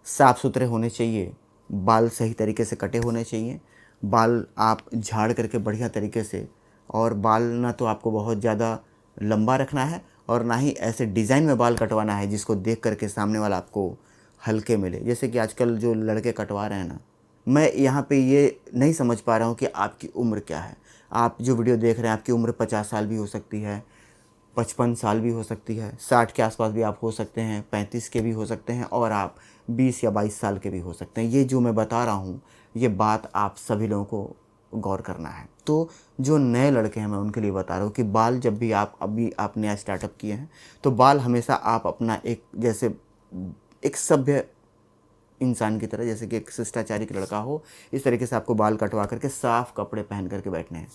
साफ़ सुथरे होने चाहिए, बाल सही तरीके से कटे होने चाहिए, बाल आप झाड़ करके बढ़िया तरीके से, और बाल ना तो आपको बहुत ज़्यादा लंबा रखना है और ना ही ऐसे डिज़ाइन में बाल कटवाना है जिसको देख करके सामने वाला आपको हल्के मिले। जैसे कि आजकल जो लड़के कटवा रहे हैं ना, मैं यहाँ पे ये नहीं समझ पा रहा हूँ कि आपकी उम्र क्या है। आप जो वीडियो देख रहे हैं, आपकी उम्र 50 साल भी हो सकती है, 55 साल भी हो सकती है, 60 के आसपास भी आप हो सकते हैं, 35 के भी हो सकते हैं, और आप 20 या 22 साल के भी हो सकते हैं। ये जो मैं बता रहा हूँ, ये बात आप सभी लोगों को गौर करना है। तो जो नए लड़के हैं, मैं उनके लिए बता रहा हूँ कि बाल जब भी आप नया स्टार्टअप किए हैं, तो बाल हमेशा आप अपना एक जैसे एक सभ्य इंसान की तरह, जैसे कि एक शिष्टाचारी लड़का हो, इस तरीके से आपको बाल कटवा करके साफ़ कपड़े पहन करके बैठने हैं।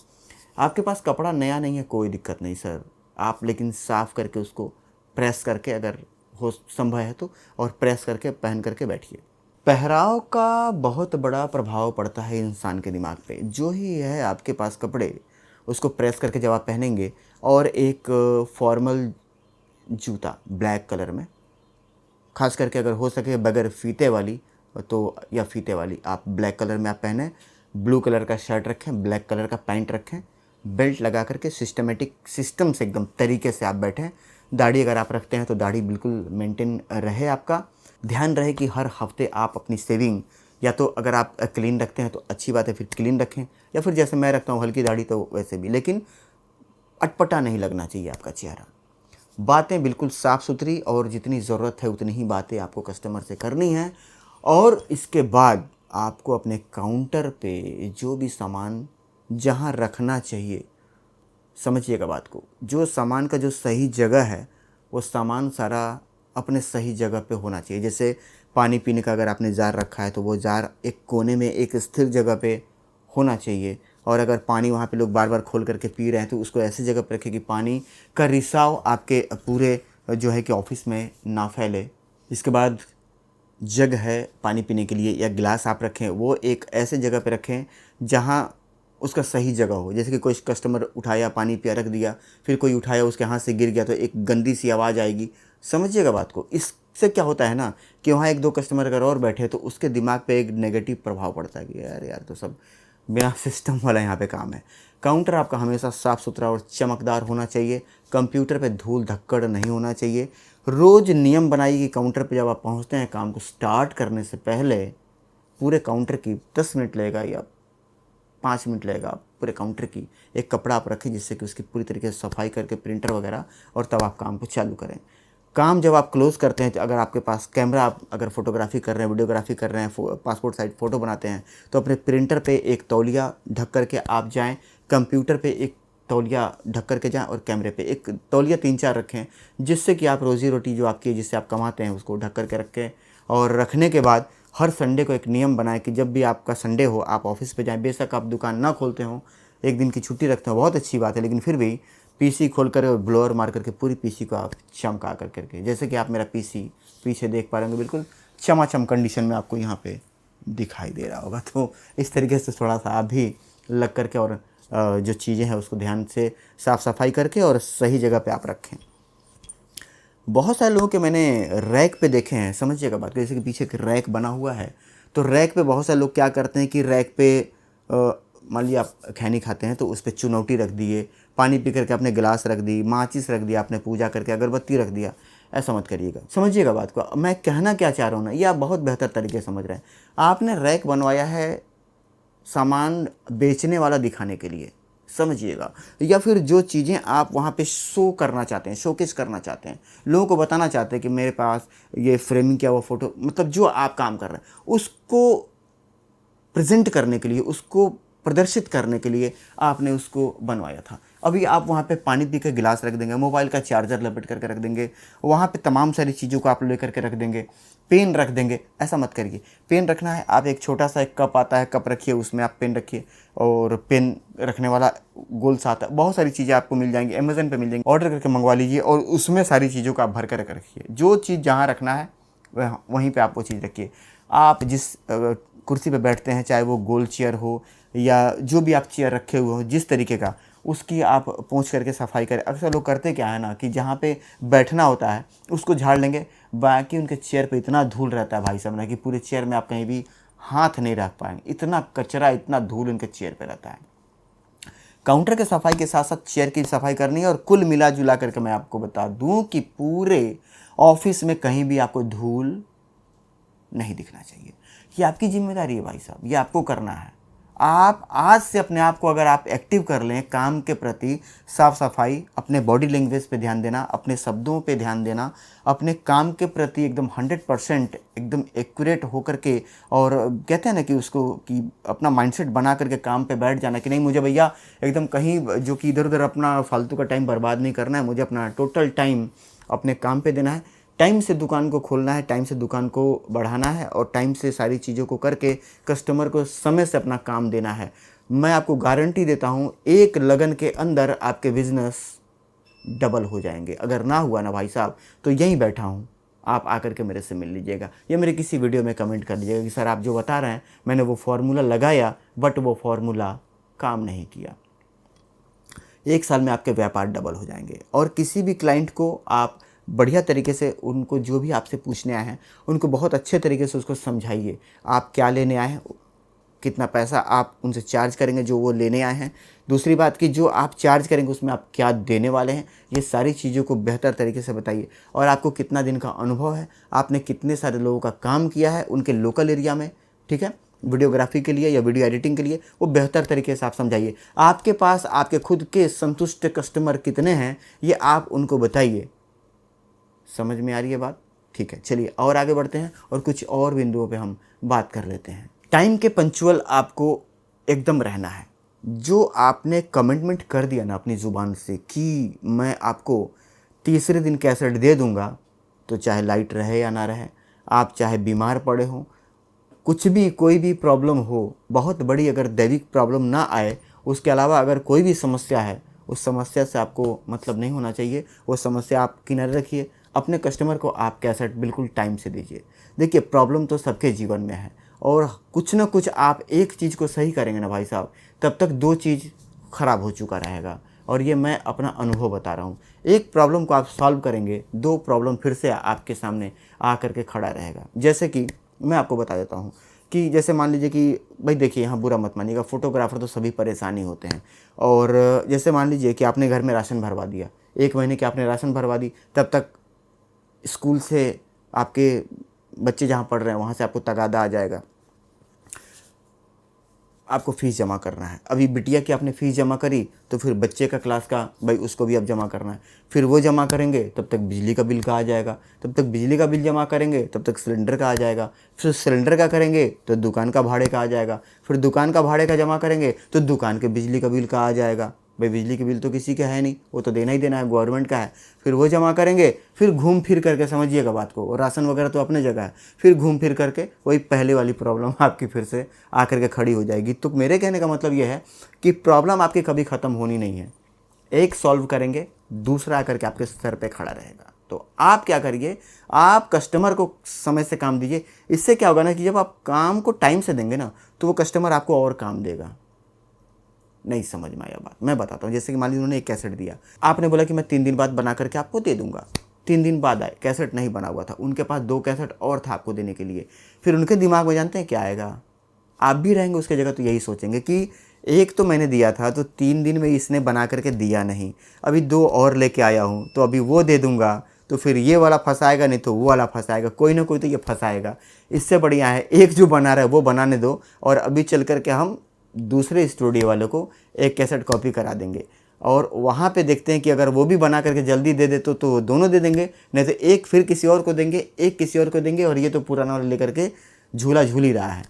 आपके पास कपड़ा नया नहीं है, कोई दिक्कत नहीं सर, आप लेकिन साफ़ करके उसको प्रेस करके, अगर हो संभव है तो, और प्रेस करके पहन करके बैठिए। पहराव का बहुत बड़ा प्रभाव पड़ता है इंसान के दिमाग पे। जो ही है आपके पास कपड़े, उसको प्रेस करके जब आप पहनेंगे, और एक फॉर्मल जूता ब्लैक कलर में, खास करके अगर हो सके बगैर फीते वाली, तो या फीते वाली आप ब्लैक कलर में आप पहने, ब्लू कलर का शर्ट रखें, ब्लैक कलर का पैंट रखें, बेल्ट लगा करके सिस्टमेटिक सिस्टम से एकदम तरीके से आप बैठें। दाढ़ी अगर आप रखते हैं तो दाढ़ी बिल्कुल मेंटेन रहे आपका। ध्यान रहे कि हर हफ्ते आप अपनी सेविंग, या तो अगर आप क्लीन रखते हैं तो अच्छी बात है, फिर क्लीन रखें, या फिर जैसे मैं रखता हूँ हल्की दाढ़ी, तो वैसे भी, लेकिन अटपटा नहीं लगना चाहिए आपका चेहरा। बातें बिल्कुल साफ़ सुथरी, और जितनी ज़रूरत है उतनी ही बातें आपको कस्टमर से करनी है। और इसके बाद आपको अपने काउंटर पे जो भी सामान जहाँ रखना चाहिए, समझिएगा बात को, जो सामान का जो सही जगह है, वो सामान सारा अपने सही जगह पे होना चाहिए। जैसे पानी पीने का अगर आपने जार रखा है, तो वो जार एक कोने में एक स्थिर जगह पे होना चाहिए। और अगर पानी वहाँ पे लोग बार बार खोल करके पी रहे हैं, तो उसको ऐसी जगह पर रखें कि पानी का रिसाव आपके पूरे जो है कि ऑफिस में ना फैले। इसके बाद जग है पानी पीने के लिए, या गिलास आप रखें, वो एक ऐसे जगह पे रखें जहाँ उसका सही जगह हो। जैसे कि कोई कस्टमर उठाया, पानी पिया, रख दिया, फिर कोई उठाया, उसके हाथ से गिर गया, तो एक गंदी सी आवाज़ आएगी। समझिएगा बात को। इससे क्या होता है ना, कि वहाँ एक दो कस्टमर अगर और बैठे, तो उसके दिमाग पे एक नेगेटिव प्रभाव पड़ता है कि यार तो सब बिना सिस्टम वाला यहाँ पे काम है। काउंटर आपका हमेशा साफ़ सुथरा और चमकदार होना चाहिए। कंप्यूटर पे धूल धक्कड़ नहीं होना चाहिए। रोज़ नियम बनाइए कि काउंटर पे जब आप पहुँचते हैं, काम को स्टार्ट करने से पहले पूरे काउंटर की 10 मिनट लगेगा या 5 मिनट लगेगा, पूरे काउंटर की एक कपड़ा आप रखें, जिससे कि उसकी पूरी तरीके से सफाई करके प्रिंटर वगैरह, और तब आप काम को चालू करें। काम जब आप क्लोज़ करते हैं, तो अगर आपके पास कैमरा, आप अगर फोटोग्राफी कर रहे हैं, वीडियोग्राफी कर रहे हैं, पासपोर्ट साइज फ़ोटो बनाते हैं, तो अपने प्रिंटर पे एक तौलिया ढक कर के आप जाएँ, कंप्यूटर पे एक तौलिया ढक कर के जाएँ, और कैमरे पे एक तौलिया 3-4 रखें, जिससे कि आप रोज़ी रोटी जो आपकी, जिससे आप कमाते हैं, उसको ढक कर के रखें। और रखने के बाद हर संडे को एक नियम बनाएं कि जब भी आपका संडे हो, आप ऑफिस पे जाएँ। बेशक आप दुकान ना खोलते हो, एक दिन की छुट्टी रखते हो, बहुत अच्छी बात है, लेकिन फिर भी पीसी खोल कर और ब्लोअर मार करके पूरी पीसी को आप चमका कर करके, जैसे कि आप मेरा पीसी पीछे देख पा रहे होंगे, बिल्कुल चमाचम कंडीशन में आपको यहाँ पे दिखाई दे रहा होगा। तो इस तरीके से थोड़ा सा आप भी लग करके, और जो चीज़ें हैं उसको ध्यान से साफ़ सफाई करके और सही जगह पे आप रखें। बहुत सारे लोगों के मैंने रैक पे देखे हैं, समझिएगा बात, जैसे कि पीछे एक रैक बना हुआ है, तो रैक पे बहुत सारे लोग क्या करते हैं कि रैक पे मान लीजिए आप खैनी खाते हैं, तो उस पर चुनौती रख दिए, पानी पी करके आपने गिलास रख दी, माचिस रख दिया, आपने पूजा करके अगरबत्ती रख दिया। ऐसा मत करिएगा, समझिएगा बात को। मैं कहना क्या चाह रहा हूँ ना, ये आप बहुत बेहतर तरीके से समझ रहे हैं। आपने रैक बनवाया है सामान बेचने वाला दिखाने के लिए, समझिएगा, या फिर जो चीज़ें आप वहाँ पे शो करना चाहते हैं, शोकेस करना चाहते हैं, लोगों को बताना चाहते हैं कि मेरे पास ये फ्रेमिंग किया हुआ फ़ोटो, मतलब जो आप काम कर रहे हैं उसको प्रेजेंट करने के लिए, उसको प्रदर्शित करने के लिए आपने उसको बनवाया था। अभी आप वहाँ पे पानी पी के गिलास रख देंगे, मोबाइल का चार्जर लपेट करके रख देंगे, वहाँ पे तमाम सारी चीज़ों को आप लेकर के रख देंगे, पेन रख देंगे। ऐसा मत करिए। पेन रखना है, आप एक छोटा सा एक कप आता है, कप रखिए, उसमें आप पेन रखिए, और पेन रखने वाला गोल सा आता है। बहुत सारी चीज़ें आपको मिल जाएंगी, अमेज़न पे मिल जाएंगी, ऑर्डर करके मंगवा लीजिए, और उसमें सारी चीज़ों को आप भर कर रखिए। जो चीज़ जहाँ रखना है वहीं पर आप वो चीज़ रखिए। आप जिस कुर्सी पे बैठते हैं, चाहे वो गोल चेयर हो या जो भी आप चेयर रखे हुए हो, जिस तरीके का, उसकी आप पोंछ करके सफाई करें। अक्सर लोग करते क्या है ना, कि जहाँ पे बैठना होता है उसको झाड़ लेंगे, बाकी उनके चेयर पे इतना धूल रहता है भाई साहब ना, कि पूरे चेयर में आप कहीं भी हाथ नहीं रख पाएंगे, इतना कचरा, इतना धूल उनके चेयर पे रहता है। काउंटर के सफाई के साथ साथ चेयर की सफाई करनी है। और कुल मिला जुला करके मैं आपको बता दूं कि पूरे ऑफिस में कहीं भी आपको धूल नहीं दिखना चाहिए। ये आपकी जिम्मेदारी है भाई साहब, ये आपको करना है। आप आज से अपने आप को अगर आप एक्टिव कर लें काम के प्रति, साफ सफाई, अपने बॉडी लैंग्वेज पे ध्यान देना, अपने शब्दों पे ध्यान देना, अपने काम के प्रति एकदम 100% एकदम एक्यूरेट होकर के, और कहते हैं ना कि उसको कि अपना माइंडसेट बना करके काम पे बैठ जाना कि नहीं मुझे भैया एकदम कहीं जो कि इधर उधर अपना फालतू का टाइम बर्बाद नहीं करना है, मुझे अपना टोटल टाइम अपने काम पे देना है, टाइम से दुकान को खोलना है, टाइम से दुकान को बढ़ाना है और टाइम से सारी चीज़ों को करके कस्टमर को समय से अपना काम देना है। मैं आपको गारंटी देता हूँ एक लगन के अंदर आपके बिजनेस डबल हो जाएंगे। अगर ना हुआ ना भाई साहब तो यहीं बैठा हूँ, आप आकर के मेरे से मिल लीजिएगा या मेरे किसी वीडियो में कमेंट कर लीजिएगा कि सर आप जो बता रहे हैं मैंने वो फार्मूला लगाया बट वो फार्मूला काम नहीं किया। 1 साल में आपके व्यापार डबल हो जाएंगे। और किसी भी क्लाइंट को आप बढ़िया तरीके से, उनको जो भी आपसे पूछने आए हैं उनको बहुत अच्छे तरीके से उसको समझाइए आप क्या लेने आए हैं, कितना पैसा आप उनसे चार्ज करेंगे जो वो लेने आए हैं। दूसरी बात कि जो आप चार्ज करेंगे उसमें आप क्या देने वाले हैं, ये सारी चीज़ों को बेहतर तरीके से बताइए। और आपको कितना दिन का अनुभव है, आपने कितने सारे लोगों का काम किया है उनके लोकल एरिया में, ठीक है, वीडियोग्राफी के लिए या वीडियो एडिटिंग के लिए, वो बेहतर तरीके से आप समझाइए। आपके पास आपके खुद के संतुष्ट कस्टमर कितने हैं ये आप उनको बताइए। समझ में आ रही है बात? ठीक है, चलिए और आगे बढ़ते हैं और कुछ और बिंदुओं पे हम बात कर लेते हैं। टाइम के पंक्चुअल आपको एकदम रहना है। जो आपने कमिटमेंट कर दिया ना अपनी ज़ुबान से कि मैं आपको तीसरे दिन कैसेट दे दूंगा, तो चाहे लाइट रहे या ना रहे, आप चाहे बीमार पड़े हो, कुछ भी कोई भी प्रॉब्लम हो, बहुत बड़ी अगर दैविक प्रॉब्लम ना आए, उसके अलावा अगर कोई भी समस्या है, उस समस्या से आपको मतलब नहीं होना चाहिए। वो समस्या आप किनारे रखिए, अपने कस्टमर को आप कैसेट बिल्कुल टाइम से दीजिए। देखिए प्रॉब्लम तो सबके जीवन में है और कुछ ना कुछ आप एक चीज़ को सही करेंगे ना भाई साहब, तब तक 2 चीज़ ख़राब हो चुका रहेगा। और ये मैं अपना अनुभव बता रहा हूँ। एक प्रॉब्लम को आप सॉल्व करेंगे, 2 प्रॉब्लम फिर से आपके सामने आ करके खड़ा रहेगा। जैसे कि मैं आपको बता देता हूँ कि जैसे मान लीजिए कि भाई देखिए, यहाँ बुरा मत मानिएगा, फ़ोटोग्राफ़र तो सभी परेशानी होते हैं। और जैसे मान लीजिए कि आपने घर में राशन भरवा दिया, 1 महीने की आपने राशन भरवा दी, तब तक स्कूल से आपके बच्चे जहाँ पढ़ रहे हैं वहाँ से आपको तगादा आ जाएगा, आपको फ़ीस जमा करना है। अभी बिटिया की आपने फ़ीस जमा करी तो फिर बच्चे का क्लास का भाई उसको भी अब जमा करना है। फिर वो जमा करेंगे तब तक बिजली का बिल का आ जाएगा, तब तक बिजली का बिल जमा करेंगे तब तक सिलेंडर का आ जाएगा, फिर सिलेंडर का करेंगे तो दुकान का भाड़े का आ जाएगा, फिर दुकान का भाड़े का जमा करेंगे तो दुकान के बिजली का बिल का आ जाएगा। भाई बिजली के बिल तो किसी के है नहीं, वो तो देना ही देना है, गवर्नमेंट का है। फिर वो जमा करेंगे, फिर घूम फिर करके समझिएगा बात को, और राशन वगैरह तो अपने जगह है, फिर घूम फिर करके वही पहले वाली प्रॉब्लम आपकी फिर से आकर के खड़ी हो जाएगी। तो मेरे कहने का मतलब ये है कि प्रॉब्लम आपकी कभी ख़त्म होनी नहीं है। एक सॉल्व करेंगे, दूसरा आकर के आपके सर पे खड़ा रहेगा। तो आप क्या करिए, आप कस्टमर को समय से काम दीजिए। इससे क्या होगा ना कि जब आप काम को टाइम से देंगे ना तो वो कस्टमर आपको और काम देगा। नहीं समझ में आया बात? मैं बताता हूँ। जैसे कि मान लीजिए उन्होंने एक कैसेट दिया, आपने बोला कि मैं 3 दिन बाद बना करके आपको दे दूंगा। 3 दिन बाद आए, कैसेट नहीं बना हुआ था, उनके पास 2 कैसेट और था आपको देने के लिए। फिर उनके दिमाग में जानते हैं क्या आएगा? आप भी रहेंगे उसके जगह तो यही सोचेंगे कि एक तो मैंने दिया था तो 3 दिन में इसने बना करके दिया नहीं, अभी 2 और लेके आया हूँ तो अभी वो दे दूंगा, तो फिर ये वाला फंसाएगा नहीं तो वो वाला फंसाएगा, कोई ना कोई तो ये फंसाएगा। इससे बढ़िया है एक जो बना रहा है वो बनाने दो, और अभी चल करके हम दूसरे स्टूडियो वालों को एक कैसेट कॉपी करा देंगे और वहाँ पे देखते हैं कि अगर वो भी बना करके जल्दी दे दे तो दोनों दे देंगे, नहीं तो एक फिर किसी और को देंगे, एक किसी और को देंगे, और ये तो पुराना वाला लेकर के झूला झूल ही रहा है।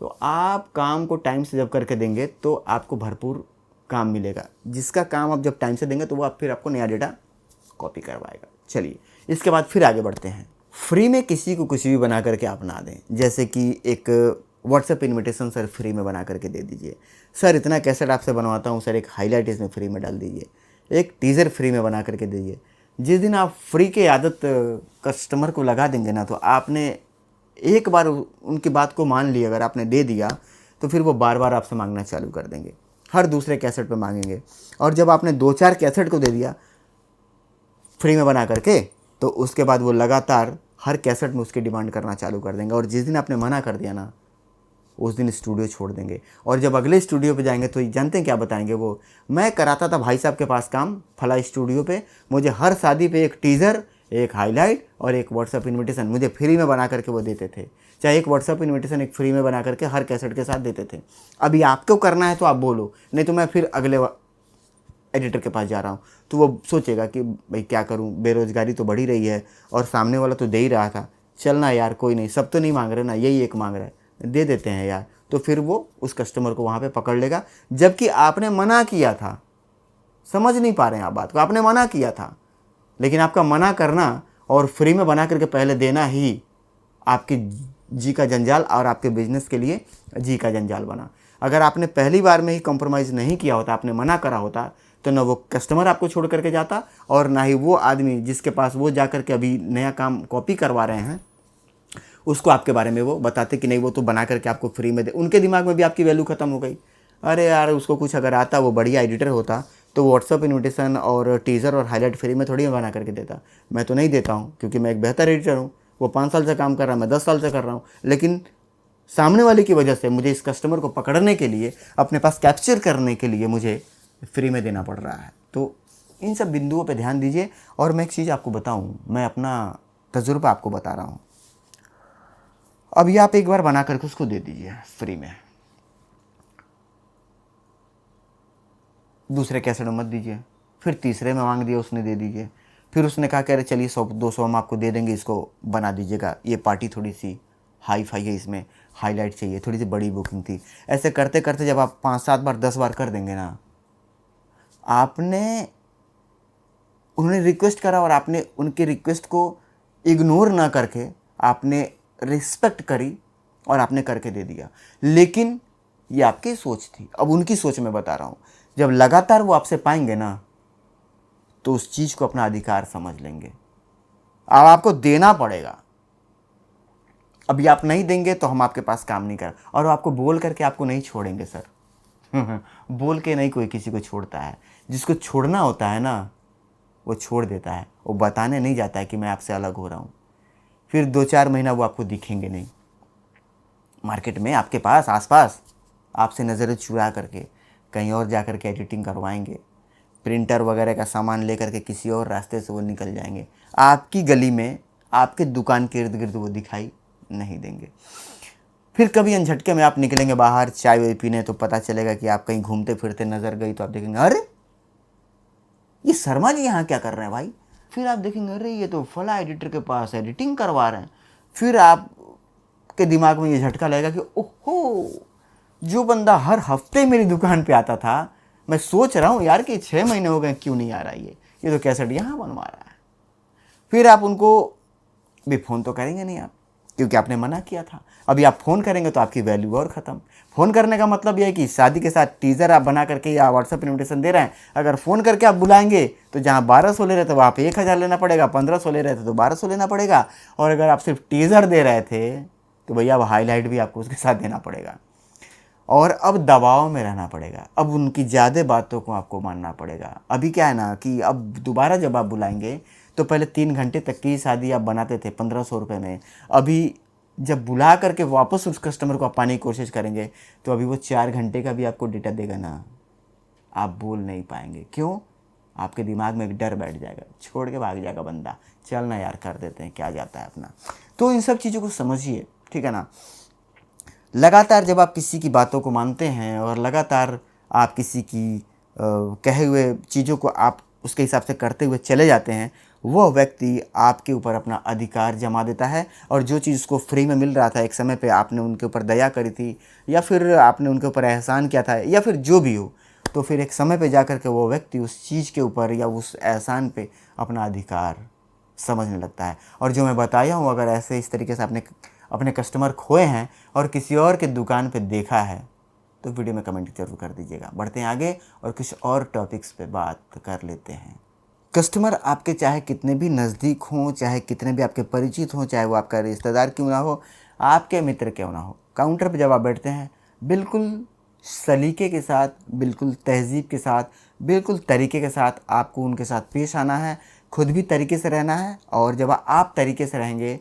तो आप काम को टाइम से जब करके देंगे तो आपको भरपूर काम मिलेगा। जिसका काम आप जब टाइम से देंगे तो वो आप फिर आपको नया डेटा कॉपी करवाएगा। चलिए इसके बाद फिर आगे बढ़ते हैं। फ्री में किसी को कुछ भी बना करके आप ना दें। जैसे कि एक व्हाट्सएप इनविटेशन सर फ्री में बना करके दे दीजिए, सर इतना कैसेट आपसे बनवाता हूँ सर, एक हाईलाइट इसमें फ्री में डाल दीजिए, एक टीज़र फ्री में बना करके दीजिए। जिस दिन आप फ्री की आदत कस्टमर को लगा देंगे ना, तो आपने एक बार उनकी बात को मान ली, अगर आपने दे दिया तो फिर वो बार बार आपसे मांगना चालू कर देंगे, हर दूसरे कैसेट पे मांगेंगे। और जब आपने 2-4 कैसेट को दे दिया फ्री में बना करके, तो उसके बाद वो लगातार हर कैसेट में उसकी डिमांड करना चालू कर देंगे। और जिस दिन आपने मना कर दिया ना, उस दिन स्टूडियो छोड़ देंगे। और जब अगले स्टूडियो पे जाएंगे तो जानते हैं क्या बताएंगे वो, मैं कराता था भाई साहब के पास काम फला स्टूडियो पे, मुझे हर शादी पे एक टीज़र, एक हाईलाइट और एक व्हाट्सअप इन्विटेशन मुझे फ्री में बना करके वो देते थे। चाहे एक व्हाट्सअप इन्विटेशन एक फ्री में बना करके हर कैसेट के साथ देते थे। अभी आपको करना है तो आप बोलो, नहीं तो मैं फिर अगले एडिटर के पास जा रहा हूँ। तो वो सोचेगा कि भाई क्या करूँ, बेरोज़गारी तो बढ़ी रही है और सामने वाला तो दे ही रहा था, चलना यार कोई नहीं, सब तो नहीं मांग रहे ना, यही एक मांग रहा है, दे देते हैं यार। तो फिर वो उस कस्टमर को वहाँ पे पकड़ लेगा, जबकि आपने मना किया था। समझ नहीं पा रहे हैं आप बात को, आपने मना किया था, लेकिन आपका मना करना और फ्री में बना करके पहले देना ही आपकी जी का जंजाल और आपके बिजनेस के लिए जी का जंजाल बना। अगर आपने पहली बार में ही कॉम्प्रोमाइज़ नहीं किया होता, आपने मना करा होता, तो ना वो कस्टमर आपको छोड़ करके जाता और ना ही वो आदमी जिसके पास वो जा करके अभी नया काम कॉपी करवा रहे हैं उसको आपके बारे में वो बताते कि नहीं वो तो बना करके आपको फ्री में दे। उनके दिमाग में भी आपकी वैल्यू ख़त्म हो गई। अरे यार उसको कुछ अगर आता, वो बढ़िया एडिटर होता तो व्हाट्सअप इन्विटेशन और टीज़र और हाईलाइट फ्री में थोड़ी बना करके देता। मैं तो नहीं देता हूँ क्योंकि मैं एक बेहतर एडिटर हूँ। वो 5 साल से काम कर रहा है, मैं 10 साल से कर रहा हूँ, लेकिन सामने वाले की वजह से मुझे इस कस्टमर को पकड़ने के लिए, अपने पास कैप्चर करने के लिए मुझे फ्री में देना पड़ रहा है। तो इन सब बिंदुओं पे ध्यान दीजिए। और मैं एक चीज़ आपको बताऊँ, मैं अपना तजुर्बा आपको बता रहा हूँ। अभी आप एक बार बना करके उसको दे दीजिए फ्री में, दूसरे कैसेट में मत दीजिए, फिर तीसरे में मांग दिया उसने, दे दीजिए। फिर उसने कहा कि अरे चलिए 100-200 हम आपको दे देंगे, इसको बना दीजिएगा, ये पार्टी थोड़ी सी हाई फाई है, इसमें हाईलाइट चाहिए, थोड़ी सी बड़ी बुकिंग थी। ऐसे करते करते जब आप 5-7 बार 10 बार कर देंगे ना, आपने उन्होंने रिक्वेस्ट करा और आपने उनके रिक्वेस्ट को इग्नोर ना करके आपने रिस्पेक्ट करी और आपने करके दे दिया। लेकिन ये आपकी सोच थी, अब उनकी सोच में बता रहा हूँ। जब लगातार वो आपसे पाएंगे ना तो उस चीज़ को अपना अधिकार समझ लेंगे। अब आपको देना पड़ेगा, अभी आप नहीं देंगे तो हम आपके पास काम नहीं कर, और आपको बोल करके आपको नहीं छोड़ेंगे सर। बोल के नहीं कोई किसी को छोड़ता है, जिसको छोड़ना होता है ना वो छोड़ देता है, वो बताने नहीं जाता है कि मैं आपसे अलग हो रहा हूँ। फिर 2-4 महीना वो आपको दिखेंगे नहीं मार्केट में, आपके पास आसपास आपसे नज़रें चुरा करके कहीं और जा कर के एडिटिंग करवाएंगे, प्रिंटर वगैरह का सामान लेकर के किसी और रास्ते से वो निकल जाएंगे, आपकी गली में आपके दुकान के इर्द गिर्द वो दिखाई नहीं देंगे। फिर कभी अनझटके में आप निकलेंगे बाहर चाय वाय पीने, तो पता चलेगा कि आप कहीं घूमते फिरते नज़र गई, तो आप देखेंगे अरे ये शर्मा जी यहाँ क्या कर रहे हैं भाई। फिर आप देखेंगे अरे ये तो फला एडिटर के पास एडिटिंग करवा रहे हैं। फिर आपके दिमाग में ये झटका लगेगा कि ओहो, जो बंदा हर हफ्ते मेरी दुकान पे आता था, मैं सोच रहा हूँ यार कि 6 महीने हो गए क्यों नहीं आ रहा ये तो कैसेट यहाँ बनवा रहा है। फिर आप उनको भी फ़ोन तो करेंगे नहीं आप, क्योंकि आपने मना किया था। अभी आप फ़ोन करेंगे तो आपकी वैल्यू और ख़त्म। फ़ोन करने का मतलब यह है कि शादी के साथ टीज़र आप बना करके या व्हाट्सअप इन्विटेशन दे रहे हैं, अगर फ़ोन करके आप बुलाएंगे तो जहाँ 1200 ले रहे थे वहाँ पे 1000 लेना पड़ेगा, 1500 ले रहे थे तो 1200 लेना पड़ेगा, और अगर आप सिर्फ टीज़र दे रहे थे तो भैया अब हाईलाइट भी आपको उसके साथ देना पड़ेगा। और अब दबाव में रहना पड़ेगा, अब उनकी ज़्यादा बातों को आपको मानना पड़ेगा। अभी क्या है ना कि अब दोबारा जब आप बुलाएंगे तो पहले 3 घंटे तक की शादी आप बनाते थे 1500 रुपये में, अभी जब बुला करके वापस उस कस्टमर को आप पाने की कोशिश करेंगे तो अभी वो 4 घंटे का भी आपको डेटा देगा ना, आप बोल नहीं पाएंगे। क्यों? आपके दिमाग में एक डर बैठ जाएगा, छोड़ के भाग जाएगा बंदा, चल ना यार कर देते हैं, क्या जाता है अपना। तो इन सब चीज़ों को समझिए, ठीक है ना। लगातार जब आप किसी की बातों को मानते हैं और लगातार आप किसी की कहे हुए चीज़ों को आप उसके हिसाब से करते हुए चले जाते हैं, वह व्यक्ति आपके ऊपर अपना अधिकार जमा देता है। और जो चीज़ उसको फ्री में मिल रहा था, एक समय पे आपने उनके ऊपर दया करी थी या फिर आपने उनके ऊपर एहसान किया था या फिर जो भी हो, तो फिर एक समय पे जा कर के वो व्यक्ति उस चीज़ के ऊपर या उस एहसान पे अपना अधिकार समझने लगता है। और जो मैं बताया हूँ, अगर ऐसे इस तरीके से आपने अपने कस्टमर खोए हैं और किसी और के दुकान पे देखा है तो वीडियो में कमेंट जरूर कर दीजिएगा। बढ़ते हैं आगे और कुछ और टॉपिक्स पे बात कर लेते हैं। कस्टमर आपके चाहे कितने भी नज़दीक हों, चाहे कितने भी आपके परिचित हों, चाहे वो आपका रिश्तेदार क्यों ना हो, आपके मित्र क्यों ना हो, काउंटर पे जब आप बैठते हैं बिल्कुल सलीके के साथ, बिल्कुल तहज़ीब के साथ, बिल्कुल तरीके के साथ आपको उनके साथ पेश आना है, खुद भी तरीके से रहना है। और जब आप तरीके से रहेंगे,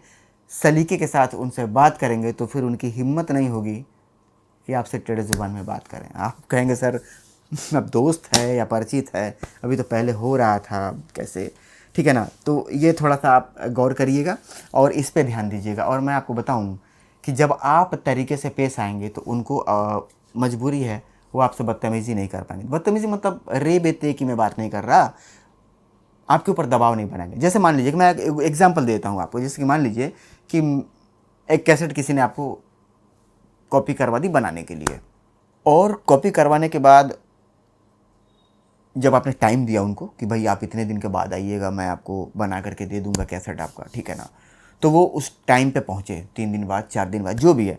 सलीके के साथ उनसे बात करेंगे, तो फिर उनकी हिम्मत नहीं होगी कि आपसे टेढ़े ज़ुबान में बात करें। आप कहेंगे सर अब दोस्त है या परिचित है, अभी तो पहले हो रहा था, कैसे ठीक है ना। तो ये थोड़ा सा आप गौर करिएगा और इस पे ध्यान दीजिएगा। और मैं आपको बताऊं कि जब आप तरीके से पेश आएंगे तो उनको मजबूरी है, वो आपसे बदतमीज़ी नहीं कर पाएंगे। बदतमीज़ी मतलब रे बेते की मैं बात नहीं कर रहा, आपके ऊपर दबाव नहीं बनाएंगे। जैसे मान लीजिए कि मैं एक एग्जाम्पल देता हूँ आपको, जैसे कि मान लीजिए कि एक कैसेट किसी ने आपको कॉपी करवा दी बनाने के लिए, और कॉपी करवाने के बाद जब आपने टाइम दिया उनको कि भाई आप इतने दिन के बाद आइएगा, मैं आपको बना करके दे दूंगा कैसेट आपका, ठीक है ना। तो वो उस टाइम पे पहुँचे, 3 दिन बाद, 4 दिन बाद, जो भी है।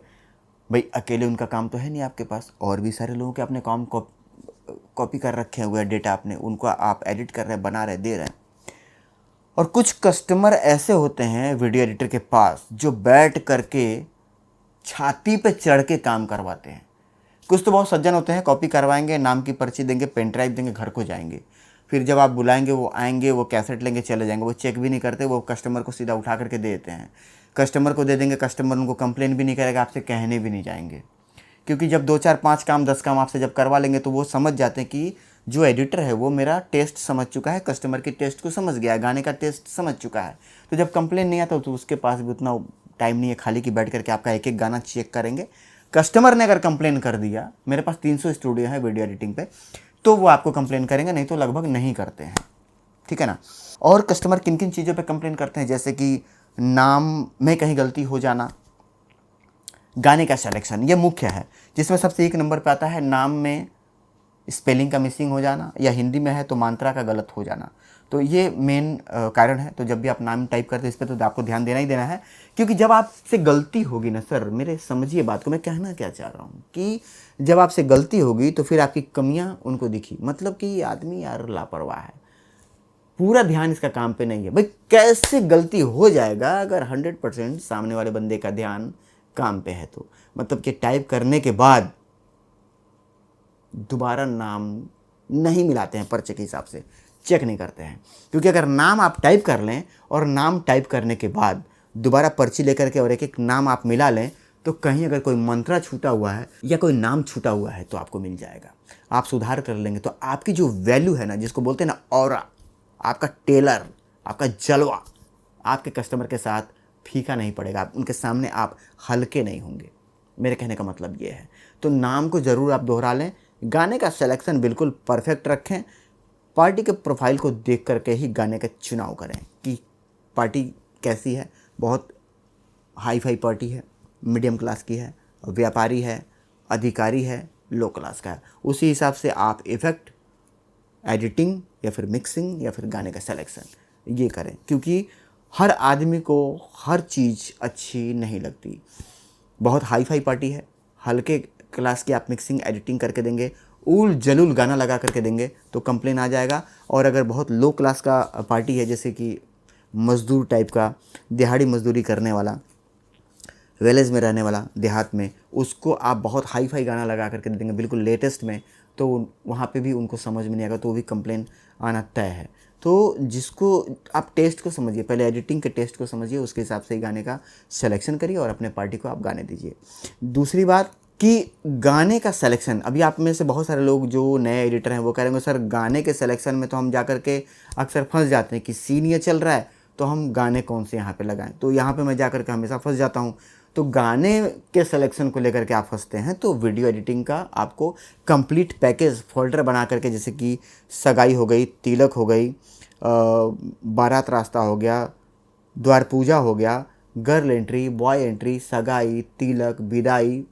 भाई अकेले उनका काम तो है नहीं आपके पास, और भी सारे लोगों के अपने काम कॉपी कर रखे हुए हैं, डेटा आपने, उनको आप एडिट कर रहे हैं, बना रहे, दे रहे हैं। और कुछ कस्टमर ऐसे होते हैं वीडियो एडिटर के पास जो बैठ करके छाती पे चढ़ के काम करवाते हैं। कुछ तो बहुत सज्जन होते हैं, कॉपी करवाएंगे, नाम की पर्ची देंगे, पेन ड्राइव देंगे, घर को जाएंगे। फिर जब आप बुलाएंगे वो आएंगे, वो कैसेट लेंगे, चले जाएंगे। वो चेक भी नहीं करते, वो कस्टमर को सीधा उठा करके दे देते हैं। कस्टमर को दे देंगे, कस्टमर उनको कंप्लेन भी नहीं करेगा, आपसे कहने भी नहीं जाएंगे। क्योंकि जब 2 4 5 काम 10 काम आपसे जब करवा लेंगे तो वो समझ जाते हैं कि जो एडिटर है वो मेरा टेस्ट समझ चुका है, कस्टमर के टेस्ट को समझ गया है, गाने का टेस्ट समझ चुका है। तो जब कंप्लेन नहीं आता तो उसके पास भी उतना टाइम नहीं है खाली कि बैठ करके आपका एक एक गाना चेक करेंगे। कस्टमर ने अगर कंप्लेन कर दिया, मेरे पास 300 स्टूडियो है वीडियो एडिटिंग पे, तो वो आपको कंप्लेन करेंगे, नहीं तो लगभग नहीं करते हैं, ठीक है ना। और कस्टमर किन किन चीज़ों पे कंप्लेन करते हैं, जैसे कि नाम में कहीं गलती हो जाना, गाने का सिलेक्शन, ये मुख्य है, जिसमें सबसे एक नंबर पे आता है नाम में स्पेलिंग का मिसिंग हो जाना, या हिंदी में है तो मात्रा का गलत हो जाना। तो ये मेन कारण है। तो जब भी आप नाम टाइप करते हैं इस पर तो आपको ध्यान देना ही देना है, क्योंकि जब आपसे गलती होगी ना, सर मेरे समझिए बात को, मैं कहना क्या चाह रहा हूँ कि जब आपसे गलती होगी तो फिर आपकी कमियाँ उनको दिखी, मतलब कि ये आदमी यार लापरवाह है, पूरा ध्यान इसका काम पे नहीं है। भाई कैसे गलती हो जाएगा अगर 100% सामने वाले बंदे का ध्यान काम पे है तो, मतलब कि टाइप करने के बाद दोबारा नाम नहीं मिलाते हैं, पर्चे के हिसाब से चेक नहीं करते हैं। क्योंकि अगर नाम आप टाइप कर लें और नाम टाइप करने के बाद दोबारा पर्ची लेकर के और एक एक नाम आप मिला लें, तो कहीं अगर कोई मंत्रा छूटा हुआ है या कोई नाम छूटा हुआ है तो आपको मिल जाएगा। आप सुधार कर लेंगे तो आपकी जो वैल्यू है ना, जिसको बोलते हैं ना ऑरा, आपका टेलर, आपका जलवा, आपके कस्टमर के साथ फीका नहीं पड़ेगा, आप उनके सामने आप हल्के नहीं होंगे। मेरे कहने का मतलब ये है। तो नाम को ज़रूर आप दोहरा लें, गाने का सिलेक्शन बिल्कुल परफेक्ट रखें, पार्टी के प्रोफाइल को देख करके ही गाने का चुनाव करें कि पार्टी कैसी है, बहुत हाई फाई पार्टी है, मीडियम क्लास की है, व्यापारी है, अधिकारी है, लो क्लास का है। उसी हिसाब से आप इफ़ेक्ट, एडिटिंग या फिर मिक्सिंग या फिर गाने का सिलेक्शन ये करें, क्योंकि हर आदमी को हर चीज़ अच्छी नहीं लगती। बहुत हाई फाई पार्टी है, हल्के क्लास की आप मिक्सिंग एडिटिंग करके देंगे, उल जलूल गाना लगा करके देंगे तो कंप्लेन आ जाएगा। और अगर बहुत लो क्लास का पार्टी है, जैसे कि मज़दूर टाइप का, दिहाड़ी मजदूरी करने वाला, विलेज में रहने वाला, देहात में, उसको आप बहुत हाई फाई गाना लगा करके देंगे बिल्कुल लेटेस्ट में, तो वहाँ पे भी उनको समझ में नहीं आएगा, तो वो भी कंप्लेन आना तय है। तो जिसको आप टेस्ट को समझिए, पहले एडिटिंग के टेस्ट को समझिए, उसके हिसाब से ही गाने का सिलेक्शन करिए और अपने पार्टी को आप गाने दीजिए। दूसरी बात कि गाने का सिलेक्शन, अभी आप में से बहुत सारे लोग जो नए एडिटर हैं वो कह रहे हैं सर गाने के सिलेक्शन में तो हम जा कर के अक्सर फंस जाते हैं कि सीन ये चल रहा है तो हम गाने कौन से यहाँ पे लगाएं। तो यहाँ पे मैं जा कर के हमेशा फंस जाता हूँ। तो गाने के सिलेक्शन को लेकर के आप फंसते हैं तो वीडियो एडिटिंग का आपको कंप्लीट पैकेज फोल्डर बना करके, जैसे कि सगाई हो गई, तिलक हो गई, बारात रास्ता हो गया, द्वार पूजा हो गया, गर्ल एंट्री, बॉय एंट्री, सगाई, तिलक, विदाई,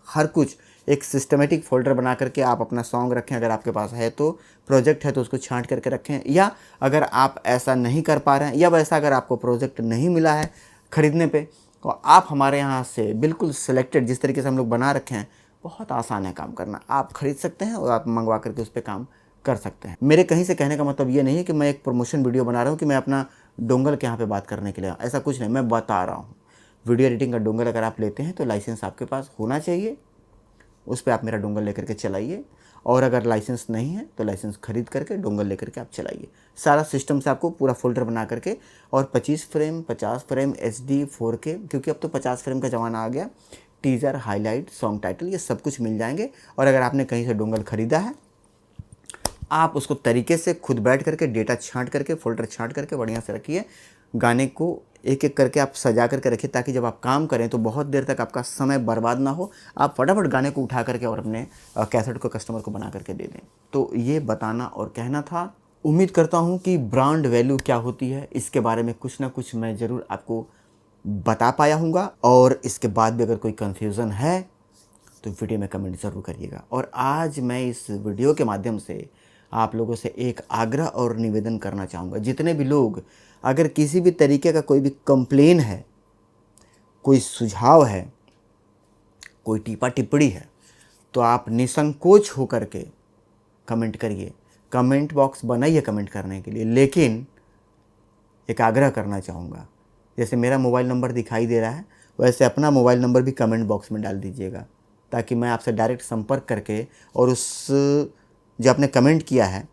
हर कुछ एक सिस्टमेटिक फोल्डर बना करके आप अपना सॉन्ग रखें। अगर आपके पास है तो, प्रोजेक्ट है तो उसको छांट करके रखें। या अगर आप ऐसा नहीं कर पा रहे हैं, या वैसा अगर आपको प्रोजेक्ट नहीं मिला है ख़रीदने पे, तो आप हमारे यहाँ से बिल्कुल सिलेक्टेड, जिस तरीके से हम लोग बना रखे हैं, बहुत आसान है काम करना। आप ख़रीद सकते हैं और आप मंगवा करके उस पर काम कर सकते हैं। मेरे कहीं से कहने का मतलब ये नहीं है कि मैं एक प्रमोशन वीडियो बना रहा हूँ कि मैं अपना डोंगल के यहाँ पे बात करने के लिए, ऐसा कुछ नहीं, मैं बता रहा हूँ। वीडियो एडिटिंग का डोंगल अगर आप लेते हैं तो लाइसेंस आपके पास होना चाहिए, उस पर आप मेरा डोंगल लेकर के चलाइए। और अगर लाइसेंस नहीं है तो लाइसेंस खरीद करके डोंगल लेकर के आप चलाइए। सारा सिस्टम से आपको पूरा फोल्डर बना करके, और 25 फ्रेम, 50 फ्रेम, HD, 4K, क्योंकि अब तो 50 फ्रेम का ज़माना आ गया, टीज़र, हाईलाइट, सॉन्ग टाइटल, ये सब कुछ मिल जाएंगे। और अगर आपने कहीं से डोंगल ख़रीदा है, आप उसको तरीके से खुद बैठ करके डेटा छांट करके फ़ोल्डर छांट करके बढ़िया से रखिए। गाने को एक एक करके आप सजा करके रखिए, ताकि जब आप काम करें तो बहुत देर तक आपका समय बर्बाद ना हो। आप फटाफट गाने को उठा करके और अपने कैसेट को कस्टमर को बना करके दे दें। तो ये बताना और कहना था। उम्मीद करता हूँ कि ब्रांड वैल्यू क्या होती है इसके बारे में कुछ ना कुछ मैं ज़रूर आपको बता पाया हूँगा। और इसके बाद भी अगर कोई कन्फ्यूज़न है तो वीडियो में कमेंट ज़रूर करिएगा। और आज मैं इस वीडियो के माध्यम से आप लोगों से एक आग्रह और निवेदन करना चाहूँगा। जितने भी लोग अगर किसी भी तरीके का कोई भी कंप्लेन है, कोई सुझाव है, कोई टीपा टिप्पणी है, तो आप निसंकोच होकर के कमेंट करिए। कमेंट बॉक्स बनाइए कमेंट करने के लिए। लेकिन एक आग्रह करना चाहूँगा, जैसे मेरा मोबाइल नंबर दिखाई दे रहा है वैसे अपना मोबाइल नंबर भी कमेंट बॉक्स में डाल दीजिएगा, ताकि मैं आपसे डायरेक्ट संपर्क करके और उस जो आपने कमेंट किया है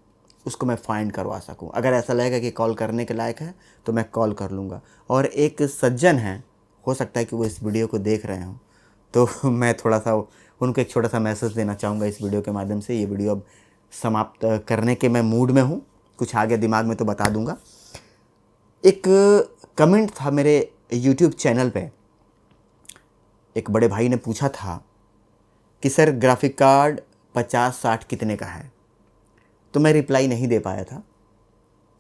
उसको मैं फाइंड करवा सकूं। अगर ऐसा लगेगा कि कॉल करने के लायक है तो मैं कॉल कर लूँगा। और एक सज्जन हैं, हो सकता है कि वो इस वीडियो को देख रहे हों, तो मैं थोड़ा सा उनको एक छोटा सा मैसेज देना चाहूँगा इस वीडियो के माध्यम से। ये वीडियो अब समाप्त करने के मैं मूड में हूँ, कुछ आ गया दिमाग में तो बता दूँगा। एक कमेंट था मेरे यूट्यूब चैनल पे, एक बड़े भाई ने पूछा था कि सर ग्राफिक कार्ड 50-60 कितने का है। तो मैं रिप्लाई नहीं दे पाया था।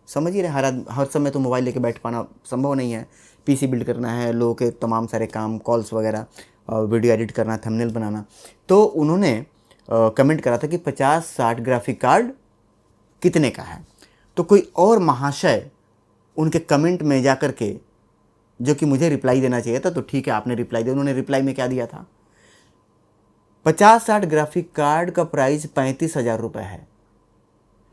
समझ ही रहे, हर समय तो मोबाइल लेके बैठ पाना संभव नहीं है। पीसी बिल्ड करना है, लोगों के तमाम सारे काम, कॉल्स वगैरह, वीडियो एडिट करना, थंबनेल बनाना। तो उन्होंने कमेंट करा था कि 50-60 ग्राफिक कार्ड कितने का है। तो कोई और महाशय उनके कमेंट में जा कर के, जो कि मुझे रिप्लाई देना चाहिए था, तो ठीक है आपने रिप्लाई दिया। उन्होंने रिप्लाई में क्या दिया था, 50-60 ग्राफिक कार्ड का प्राइस 35,000 रुपये है,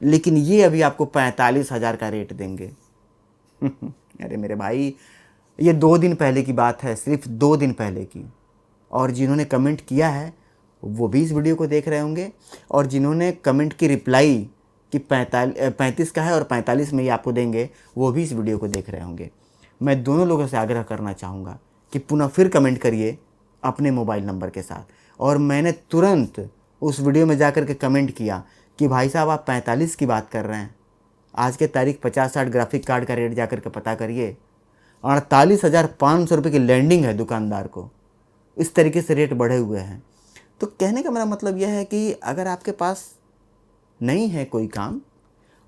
लेकिन ये अभी आपको 45,000 का रेट देंगे। अरे मेरे भाई, ये 2 दिन पहले की बात है, सिर्फ 2 दिन पहले की। और जिन्होंने कमेंट किया है वो भी इस वीडियो को देख रहे होंगे, और जिन्होंने कमेंट की रिप्लाई कि 35 का है और 45 में ही आपको देंगे, वो भी इस वीडियो को देख रहे होंगे। मैं दोनों लोगों से आग्रह करना चाहूँगा कि पुनः फिर कमेंट करिए अपने मोबाइल नंबर के साथ। और मैंने तुरंत उस वीडियो में जाकर के कमेंट किया कि भाई साहब आप 45 की बात कर रहे हैं, आज के तारीख 50-60 ग्राफिक कार्ड का रेट जाकर के पता करिए, 48,500 रुपये की लैंडिंग है दुकानदार को। इस तरीके से रेट बढ़े हुए हैं। तो कहने का मेरा मतलब यह है कि अगर आपके पास नहीं है कोई काम,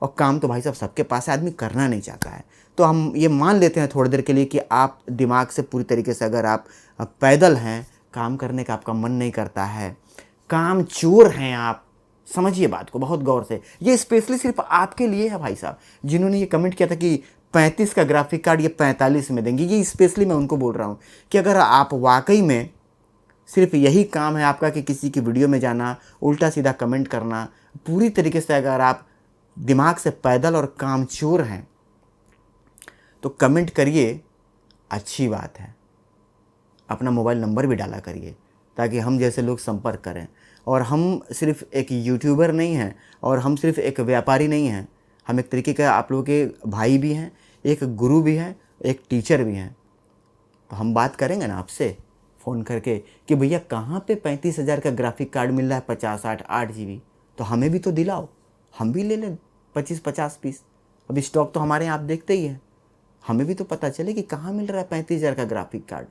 और काम तो भाई साहब सबके पास है, आदमी करना नहीं चाहता है, तो हम ये मान लेते हैं थोड़ी देर के लिए कि आप दिमाग से पूरी तरीके से, अगर आप पैदल हैं, काम करने का आपका मन नहीं करता है, काम चोर हैं आप, समझिए बात को बहुत गौर से। ये स्पेशली सिर्फ आपके लिए है भाई साहब, जिन्होंने ये कमेंट किया था कि 35 का ग्राफिक कार्ड ये 45 में देंगे। ये स्पेशली मैं उनको बोल रहा हूँ कि अगर आप वाकई में सिर्फ यही काम है आपका कि किसी की वीडियो में जाना, उल्टा सीधा कमेंट करना, पूरी तरीके से अगर आप दिमाग से पैदल और कामचोर हैं तो कमेंट करिए, अच्छी बात है। अपना मोबाइल नंबर भी डाला करिए ताकि हम जैसे लोग संपर्क करें। और हम सिर्फ एक यूट्यूबर नहीं हैं, और हम सिर्फ एक व्यापारी नहीं हैं, हम एक तरीके का आप लोगों के भाई भी हैं, एक गुरु भी हैं, एक टीचर भी हैं। तो हम बात करेंगे ना आपसे फ़ोन करके कि भैया कहाँ पे 35,000 का ग्राफिक कार्ड मिल रहा है, 50-60 8 GB, तो हमें भी तो दिलाओ, हम भी ले लें 25-50 पीस। अभी स्टॉक तो हमारे यहाँ आप देखते ही हैं, हमें भी तो पता चले कि कहाँ मिल रहा है 35,000 का ग्राफिक कार्ड।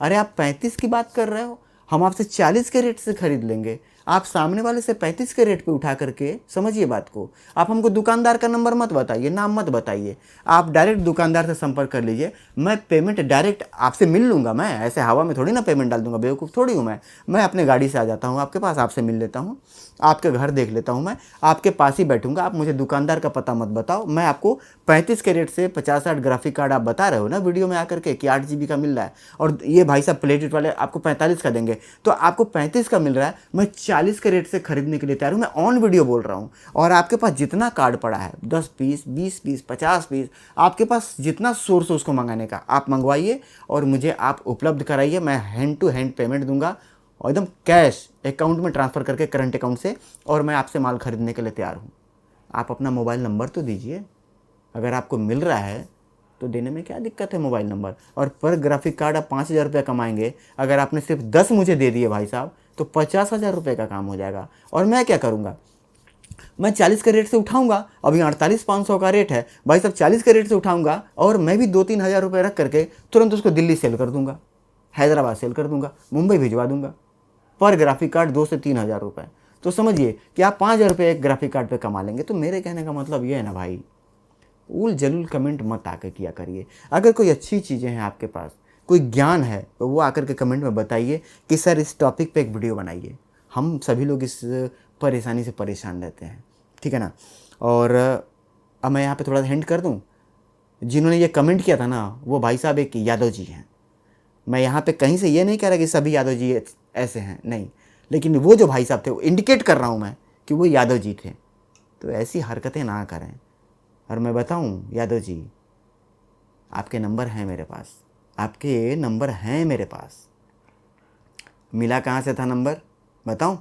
अरे आप 35 की बात कर रहे हो, हम आपसे 40 के रेट से ख़रीद लेंगे। आप सामने वाले से 35 के रेट पे उठा करके, समझिए बात को। आप हमको दुकानदार का नंबर मत बताइए, नाम मत बताइए, आप डायरेक्ट दुकानदार से संपर्क कर लीजिए। मैं पेमेंट डायरेक्ट आपसे मिल लूँगा। मैं ऐसे हवा में थोड़ी ना पेमेंट डाल दूँगा, बेवकूफ़ थोड़ी हूँ मैं अपने गाड़ी से आ जाता हूँ आपके पास, आपसे मिल लेता हूँ, आपके घर देख लेता हूँ, मैं आपके पास ही बैठूँगा। आप मुझे दुकानदार का पता मत बताओ, मैं आपको 35 के रेट से 50-60 ग्राफिक कार्ड आप बता रहे हो ना वीडियो में आकर के कि 8 GB का मिल रहा है, और ये भाई साहब प्लेटेड वाले आपको 45 का देंगे, तो आपको 35 का मिल रहा है, मैं 40 के रेट से खरीदने के लिए तैयार हूँ। मैं ऑन वीडियो बोल रहा हूँ। और आपके पास जितना कार्ड पड़ा है, 10 पीस, 20 पीस, 50 पीस, आपके पास जितना सोर्स है उसको मंगाने का, आप मंगवाइए और मुझे आप उपलब्ध कराइए। मैं हैंड टू हैंड पेमेंट दूंगा, और एकदम कैश अकाउंट में ट्रांसफ़र करके, करंट अकाउंट से, और मैं आपसे माल खरीदने के लिए तैयार हूँ। आप अपना मोबाइल नंबर तो दीजिए, अगर आपको मिल रहा है तो देने में क्या दिक्कत है मोबाइल नंबर। और पर ग्राफिक कार्ड आप 5,000 रुपये कमाएंगे, अगर आपने सिर्फ 10 मुझे दे दिए भाई साहब, तो 50,000 रुपये का काम हो जाएगा। और मैं क्या करूँगा, मैं 40 के रेट से उठाऊंगा, अभी 48,500 का रेट है भाई साहब, 40 के रेट से उठाऊंगा और मैं भी 2-3 हज़ार रुपये रख करके तुरंत उसको दिल्ली सेल कर दूंगा, हैदराबाद सेल कर दूंगा, मुंबई भिजवा दूंगा, पर ग्राफिक कार्ड 2 से 3 हज़ार रुपये। तो समझिए कि आप 5,000 रुपये एक ग्राफिक कार्ड पे कमा लेंगे। तो मेरे कहने का मतलब ये है ना भाई, उल जलूल कमेंट मत आकर किया करिए। अगर कोई अच्छी चीज़ें हैं आपके पास, कोई ज्ञान है, तो वो आकर के कमेंट में बताइए कि सर इस टॉपिक पे एक वीडियो बनाइए। हम सभी लोग इस परेशानी से परेशान रहते हैं, ठीक है ना। और अब मैं यहाँ पे थोड़ा सा हिंट कर दूँ, जिन्होंने ये कमेंट किया था ना, वो भाई साहब एक यादव जी हैं। मैं यहाँ पे कहीं से ये नहीं कह रहा कि सभी यादव जी ऐसे हैं, नहीं, लेकिन वो जो भाई साहब थे, वो इंडिकेट कर रहा हूँ मैं कि वो यादव जी थे। तो ऐसी हरकतें ना करें। और मैं बताऊँ यादव जी, आपके नंबर हैं मेरे पास, आपके नंबर हैं मेरे पास। मिला कहाँ से था नंबर, बताऊँ?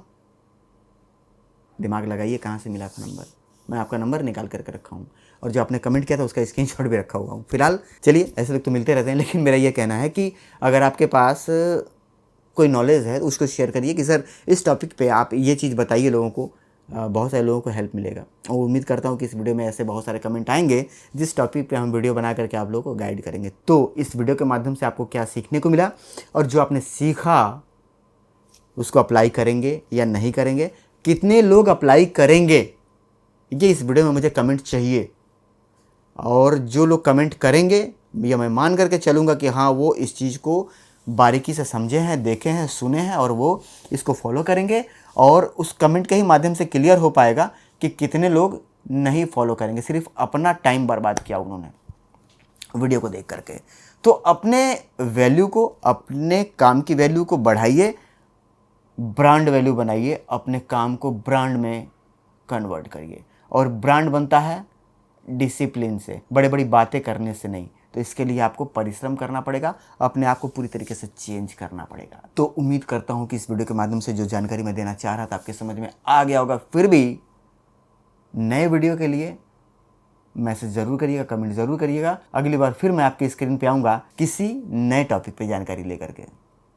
दिमाग लगाइए, कहाँ से मिला था नंबर। मैं आपका नंबर निकाल करके रखा हूँ, और जो आपने कमेंट किया था उसका स्क्रीनशॉट भी रखा हुआ हूँ। फिलहाल चलिए, ऐसे लोग तो मिलते रहते हैं, लेकिन मेरा ये कहना है कि अगर आपके पास कोई नॉलेज है तो उसको शेयर करिए कि सर इस टॉपिक पे आप ये चीज़ बताइए लोगों को, बहुत सारे लोगों को हेल्प मिलेगा। और उम्मीद करता हूँ कि इस वीडियो में ऐसे बहुत सारे कमेंट आएंगे जिस टॉपिक पे हम वीडियो बना करके आप लोगों को गाइड करेंगे। तो इस वीडियो के माध्यम से आपको क्या सीखने को मिला, और जो आपने सीखा उसको अप्लाई करेंगे या नहीं करेंगे, कितने लोग अप्लाई करेंगे, ये इस वीडियो में मुझे कमेंट चाहिए। और जो लोग कमेंट करेंगे, या मैं मान करके चलूँगा कि हाँ वो इस चीज़ को बारीकी से समझे हैं, देखे हैं, सुने हैं, और वो इसको फॉलो करेंगे। और उस कमेंट के ही माध्यम से क्लियर हो पाएगा कि कितने लोग नहीं फॉलो करेंगे, सिर्फ अपना टाइम बर्बाद किया उन्होंने वीडियो को देख करके। तो अपने वैल्यू को, अपने काम की वैल्यू को बढ़ाइए, ब्रांड वैल्यू बनाइए, अपने काम को ब्रांड में कन्वर्ट करिए। और ब्रांड बनता है डिसिप्लिन से, बड़े बड़ी बातें करने से नहीं। तो इसके लिए आपको परिश्रम करना पड़ेगा, अपने आप को पूरी तरीके से चेंज करना पड़ेगा। तो उम्मीद करता हूँ कि इस वीडियो के माध्यम से जो जानकारी मैं देना चाह रहा था आपके समझ में आ गया होगा। फिर भी नए वीडियो के लिए मैसेज ज़रूर करिएगा, कमेंट ज़रूर करिएगा। अगली बार फिर मैं आपकी स्क्रीन पे आऊँगा किसी नए टॉपिक पे जानकारी लेकर के।